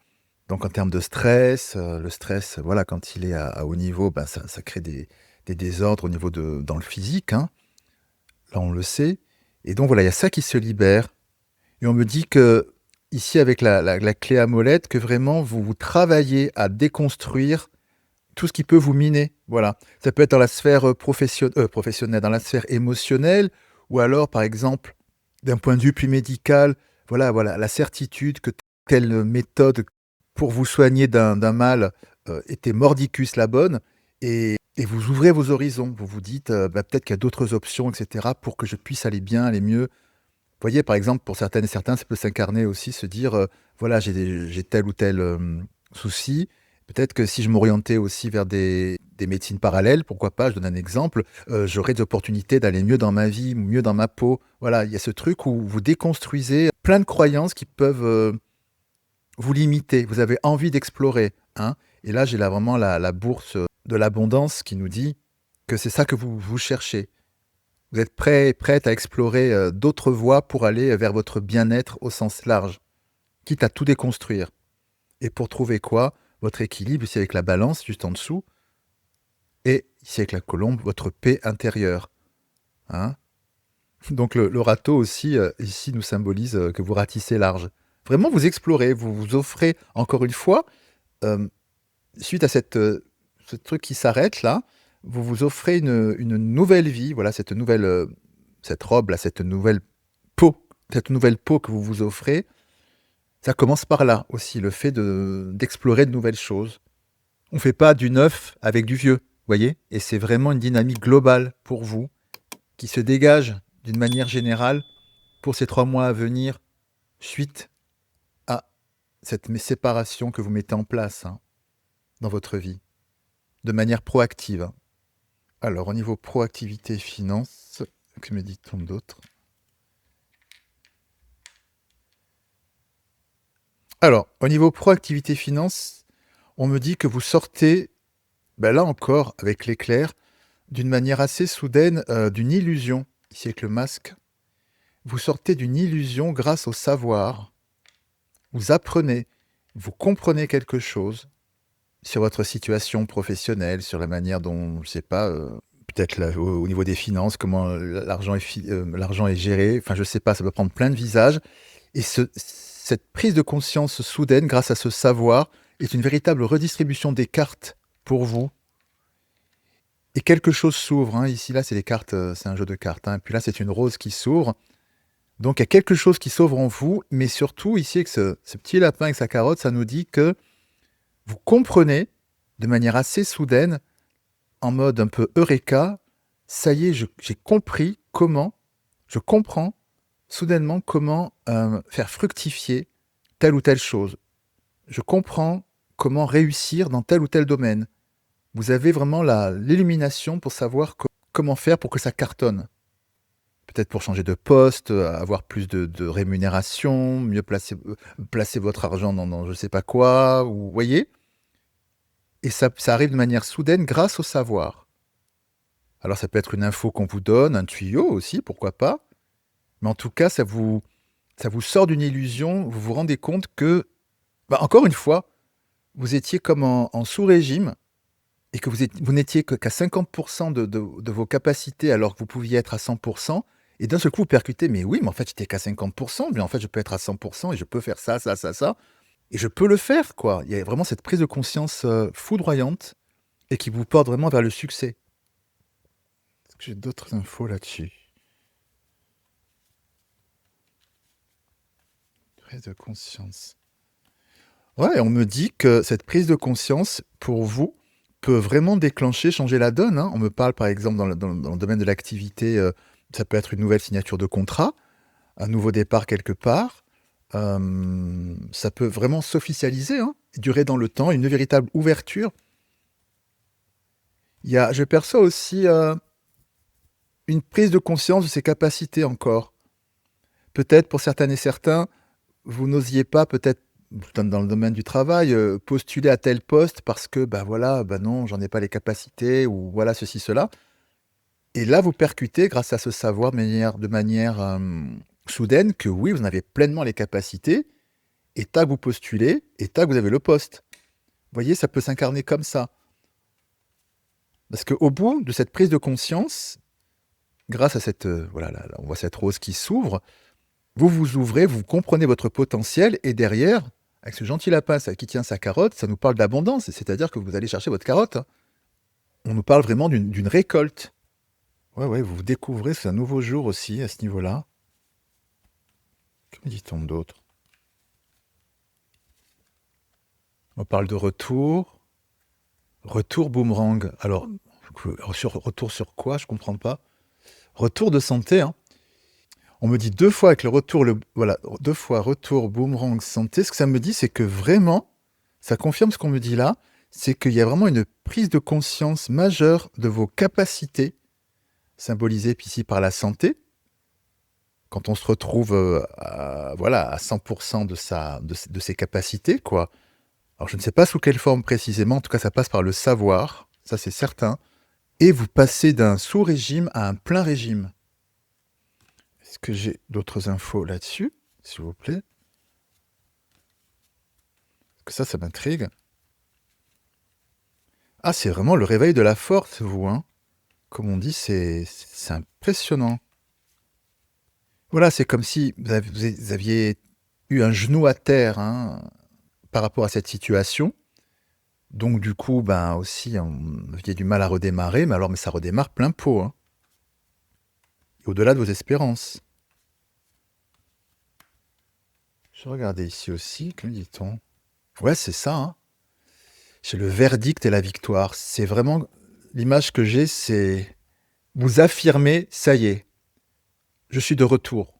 Donc en termes de stress, le stress, voilà, quand il est à haut niveau, ben, ça crée des désordres au niveau dans le physique, hein. Là, on le sait et donc voilà, il y a ça qui se libère et on me dit que ici avec la clé à molette, que vraiment vous travaillez à déconstruire tout ce qui peut vous miner, voilà. Ça peut être dans la sphère, professionnelle, dans la sphère émotionnelle ou alors, par exemple, d'un point de vue plus médical, voilà, la certitude que telle méthode pour vous soigner d'un mal, était mordicus la bonne et vous ouvrez vos horizons. Vous vous dites, «Bah, peut-être qu'il y a d'autres options et cetera pour que je puisse aller bien, aller mieux». Vous voyez, par exemple, pour certaines et certains, ça peut s'incarner aussi, se dire, voilà, j'ai tel ou tel, souci. Peut-être que si je m'orientais aussi vers des médecines parallèles, pourquoi pas? Je donne un exemple, j'aurais des opportunités d'aller mieux dans ma vie, mieux dans ma peau. Voilà, il y a ce truc où vous déconstruisez plein de croyances qui peuvent, vous limiter. Vous avez envie d'explorer, hein? Et là, j'ai là vraiment la bourse, de l'abondance qui nous dit que c'est ça que vous cherchez. Vous êtes prête à explorer, d'autres voies pour aller vers votre bien-être au sens large, quitte à tout déconstruire. Et pour trouver quoi? Votre équilibre, ici avec la balance juste en dessous et ici avec la colombe, votre paix intérieure, hein? Donc le râteau aussi, ici nous symbolise, que vous ratissez large. Vraiment vous explorez, vous vous offrez encore une fois, hem, suite à ce truc qui s'arrête là, vous vous offrez une nouvelle vie, voilà cette nouvelle, cette robe là, cette nouvelle peau que vous vous offrez, Ça commence par là aussi, le fait d'explorer de nouvelles choses. On ne fait pas du neuf avec du vieux, voyez? Et c'est vraiment une dynamique globale pour vous, qui se dégage d'une manière générale pour ces 3 mois à venir, suite à cette séparation que vous mettez en place, hein, dans votre vie, de manière proactive, hein. Alors au niveau proactivité finance, que me dit-on d'autre? Alors, au niveau proactivité finance, on me dit que vous sortez, bah, là encore avec l'éclair, d'une manière assez soudaine, d'une illusion, ici avec le masque. Vous sortez d'une illusion grâce au savoir. Vous apprenez, vous comprenez quelque chose sur votre situation professionnelle, sur la manière dont, je sais pas, peut-être là, au niveau des finances, comment l'argent est géré, enfin je sais pas, ça peut prendre plein de visages et cette prise de conscience soudaine grâce à ce savoir est une véritable redistribution des cartes pour vous et quelque chose s'ouvre, hein. Ici, là, c'est les cartes, c'est un jeu de cartes, hein, puis là, c'est une rose qui s'ouvre. Donc il y a quelque chose qui s'ouvre en vous, mais surtout ici avec ce petit lapin avec sa carotte, ça nous dit que vous comprenez de manière assez soudaine, en mode un peu eureka, ça y est, j'ai compris comment, je comprends soudainement comment faire fructifier telle ou telle chose. Je comprends comment réussir dans tel ou tel domaine. Vous avez vraiment l'illumination pour savoir comment faire pour que ça cartonne. Peut-être pour changer de poste, avoir plus de rémunération, mieux placer votre argent dans je ne sais pas quoi, ou vous voyez? Et ça arrive de manière soudaine grâce au savoir. Alors ça peut être une info qu'on vous donne, un tuyau aussi, pourquoi pas? Mais en tout cas, ça vous sort d'une illusion, vous vous rendez compte que, bah, encore une fois, vous étiez comme en sous-régime et que vous n'étiez qu'à 50 de vos capacités alors que vous pouviez être à 100 et d'un seul coup vous percutez: «Mais oui, mais en fait j'étais qu'à 50 mais en fait je peux être à 100 et je peux faire ça, ça, ça, ça et je peux le faire quoi». Il y a vraiment cette prise de conscience, foudroyante et qui vous porte vraiment vers le succès. Est-ce que j'ai d'autres infos là-dessus? Prise de conscience. Ouais, on me dit que cette prise de conscience, pour vous, peut vraiment déclencher, changer la donne, hein. On me parle, par exemple, dans le domaine de l'activité, ça peut être une nouvelle signature de contrat, un nouveau départ quelque part. Ça peut vraiment s'officialiser, hein, durer dans le temps, une véritable ouverture. Je perçois aussi, une prise de conscience de ses capacités encore. Peut-être pour certaines et certains, vous n'osiez pas peut-être dans le domaine du travail, postuler à tel poste parce que, bah, voilà, bah, non, j'en ai pas les capacités ou voilà ceci, cela et là, vous percutez grâce à ce savoir de manière soudaine que oui, vous en avez pleinement les capacités et tac, vous postulez et tac, vous avez le poste. Vous voyez, ça peut s'incarner comme ça. Parce qu'au bout de cette prise de conscience, grâce à cette, voilà, là, on voit cette rose qui s'ouvre, vous vous ouvrez, vous comprenez votre potentiel et derrière, avec ce gentil lapin qui tient sa carotte, ça nous parle d'abondance, c'est-à-dire que vous allez chercher votre carotte, hein. On nous parle vraiment d'une récolte. Ouais, ouais, vous découvrez, c'est un nouveau jour aussi à ce niveau-là. Que me dit-on d'autre? On parle de retour. Retour boomerang. Alors, retour sur quoi? Je comprends pas. Retour de santé, hein. On me dit 2 fois avec le retour, voilà, 2 fois retour boomerang santé. Ce que ça me dit, c'est que vraiment, ça confirme ce qu'on me dit là, c'est qu'il y a vraiment une prise de conscience majeure de vos capacités, symbolisées ici par la santé. Quand on se retrouve, voilà, à 100 de ses capacités, quoi. Alors je ne sais pas sous quelle forme précisément, en tout cas ça passe par le savoir, ça c'est certain, et vous passez d'un sous-régime à un plein régime. Est-ce que j'ai d'autres infos là-dessus, s'il vous plaît? Parce que ça m'intrigue. Ah, c'est vraiment le réveil de la force, vous, hein. Comme on dit, c'est impressionnant. Voilà, c'est comme si vous aviez eu un genou à terre, hein, par rapport à cette situation. Donc du coup, ben, aussi, vous aviez du mal à redémarrer, mais ça redémarre plein pot, hein, et au-delà de vos espérances. Je regardais ici aussi, que dit-on? Ouais, c'est ça, hein. C'est le verdict et la victoire. C'est vraiment l'image que j'ai, c'est vous affirmez: «Ça y est, je suis de retour»,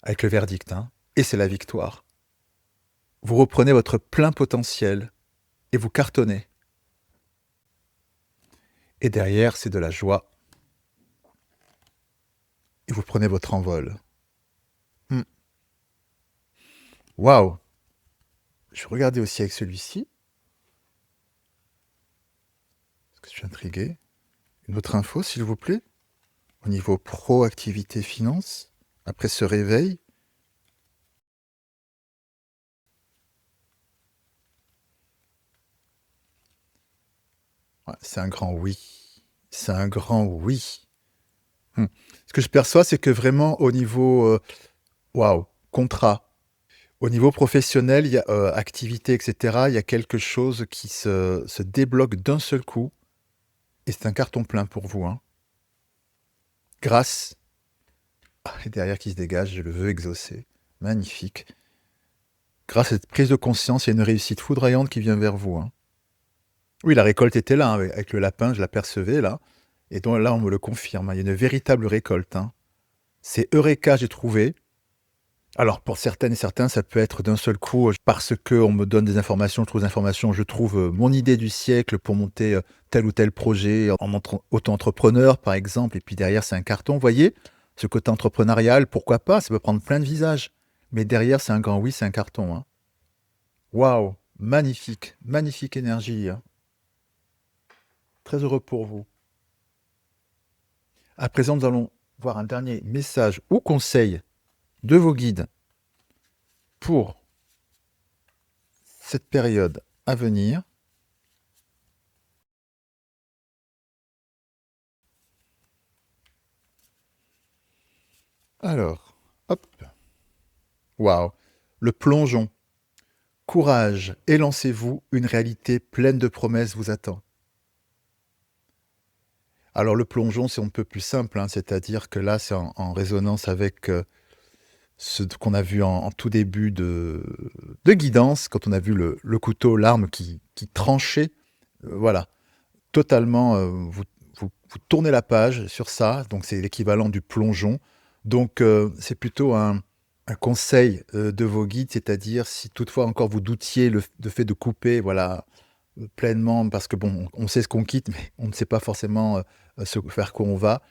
avec le verdict, hein, et c'est la victoire. Vous reprenez votre plein potentiel et vous cartonnez. Et derrière, c'est de la joie et vous prenez votre envol. Mmh. Waouh! Je regardais aussi avec celui-ci, parce que je suis intrigué. Une autre info, s'il vous plaît? Au niveau proactivité finance, après ce réveil. Ouais, c'est un grand oui. C'est un grand oui. Mmh. Ce que je perçois, c'est que vraiment au niveau, waouh, contrat, au niveau professionnel, il y a, activité et cetera, il y a quelque chose qui se débloque d'un seul coup et c'est un carton plein pour vous, hein. Grâce et derrière qui se dégage: «Je le veux exaucer». Magnifique. Grâce à cette prise de conscience, il y a une réussite foudroyante qui vient vers vous, hein. Oui, la récolte était là, hein, avec le lapin, je l'apercevais là et donc là, on me le confirme, hein, il y a une véritable récolte, hein. C'est eureka, j'ai trouvé. Alors pour certaines et certains, ça peut être d'un seul coup, parce qu'on me donne des informations, je trouve des informations, je trouve, mon idée du siècle pour monter, tel ou tel projet en auto-entrepreneur, par exemple et puis derrière, c'est un carton. Vous voyez? Ce côté entrepreneurial, pourquoi pas? Ça peut prendre plein de visages. Mais derrière, c'est un grand oui, c'est un carton, hein. Waouh! Magnifique, magnifique énergie, hein. Très heureux pour vous. À présent, nous allons voir un dernier message ou conseil de vos guides pour cette période à venir. Alors, hop, waouh! Le plongeon. Courage et lancez-vous, une réalité pleine de promesses vous attend. Alors le plongeon, c'est on ne peut plus simple, hein, c'est-à-dire que là, c'est en résonance avec, ce qu'on a vu en tout début de guidance, quand on a vu le couteau, l'arme qui tranchait, voilà. Totalement, vous tournez la page sur ça, donc c'est l'équivalent du plongeon. Donc c'est plutôt un conseil, de vos guides, c'est-à-dire si toutefois encore vous doutiez le fait de couper, voilà, pleinement parce que bon, on sait ce qu'on quitte, mais on ne sait pas forcément, ce vers quoi on va.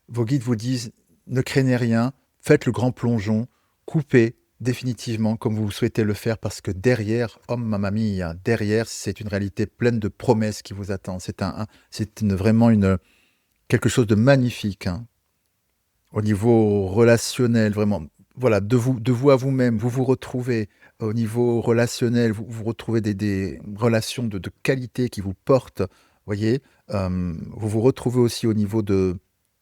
Vos guides vous disent: «Ne craignez rien, faites le grand plongeon, coupez définitivement comme vous souhaitez le faire parce que derrière, oh mamma mia, derrière, c'est une réalité pleine de promesses qui vous attend». C'est une vraiment une, quelque chose de magnifique, hein, au niveau relationnel, vraiment. Voilà, de vous à vous-même, vous vous retrouvez. Au niveau relationnel, vous retrouvez des relations de qualité qui vous portent, voyez? Vous vous retrouvez aussi au niveau de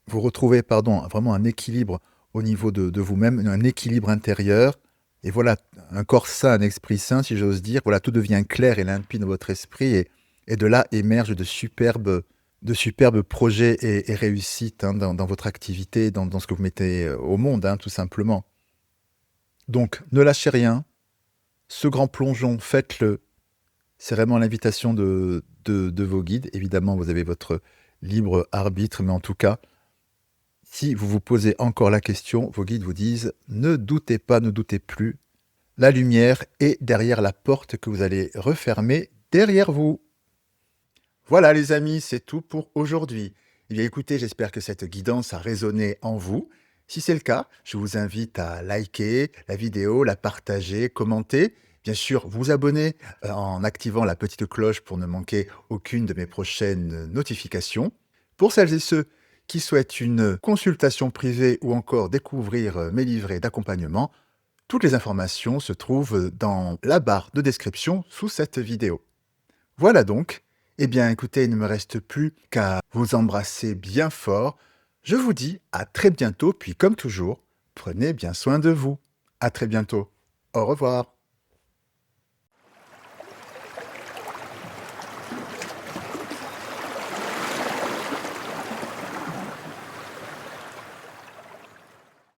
vous retrouvez, pardon, vraiment un équilibre au niveau de vous-même, un équilibre intérieur et voilà, un corps sain, un esprit sain, si j'ose dire. Voilà, tout devient clair et limpide dans votre esprit et de là émergent de superbes projets et réussites, hein, dans votre activité, dans ce que vous mettez, au monde, hein, tout simplement. Donc ne lâchez rien, ce grand plongeon, faites-le. C'est vraiment l'invitation de vos guides. Évidemment, vous avez votre libre arbitre, mais en tout cas, si vous vous posez encore la question, vos guides vous disent: «Ne doutez pas, ne doutez plus, la lumière est derrière la porte que vous allez refermer derrière vous». Voilà les amis, c'est tout pour aujourd'hui. Eh bien écoutez, j'espère que cette guidance a résonné en vous. Si c'est le cas, je vous invite à liker la vidéo, la partager, commenter. Bien sûr, vous abonner en activant la petite cloche pour ne manquer aucune de mes prochaines notifications. Pour celles et ceux qui souhaitent une consultation privée ou encore découvrir mes livrets d'accompagnement, toutes les informations se trouvent dans la barre de description sous cette vidéo. Voilà donc. Eh bien, écoutez, il ne me reste plus qu'à vous embrasser bien fort. Je vous dis à très bientôt, puis comme toujours, prenez bien soin de vous. À très bientôt. Au revoir.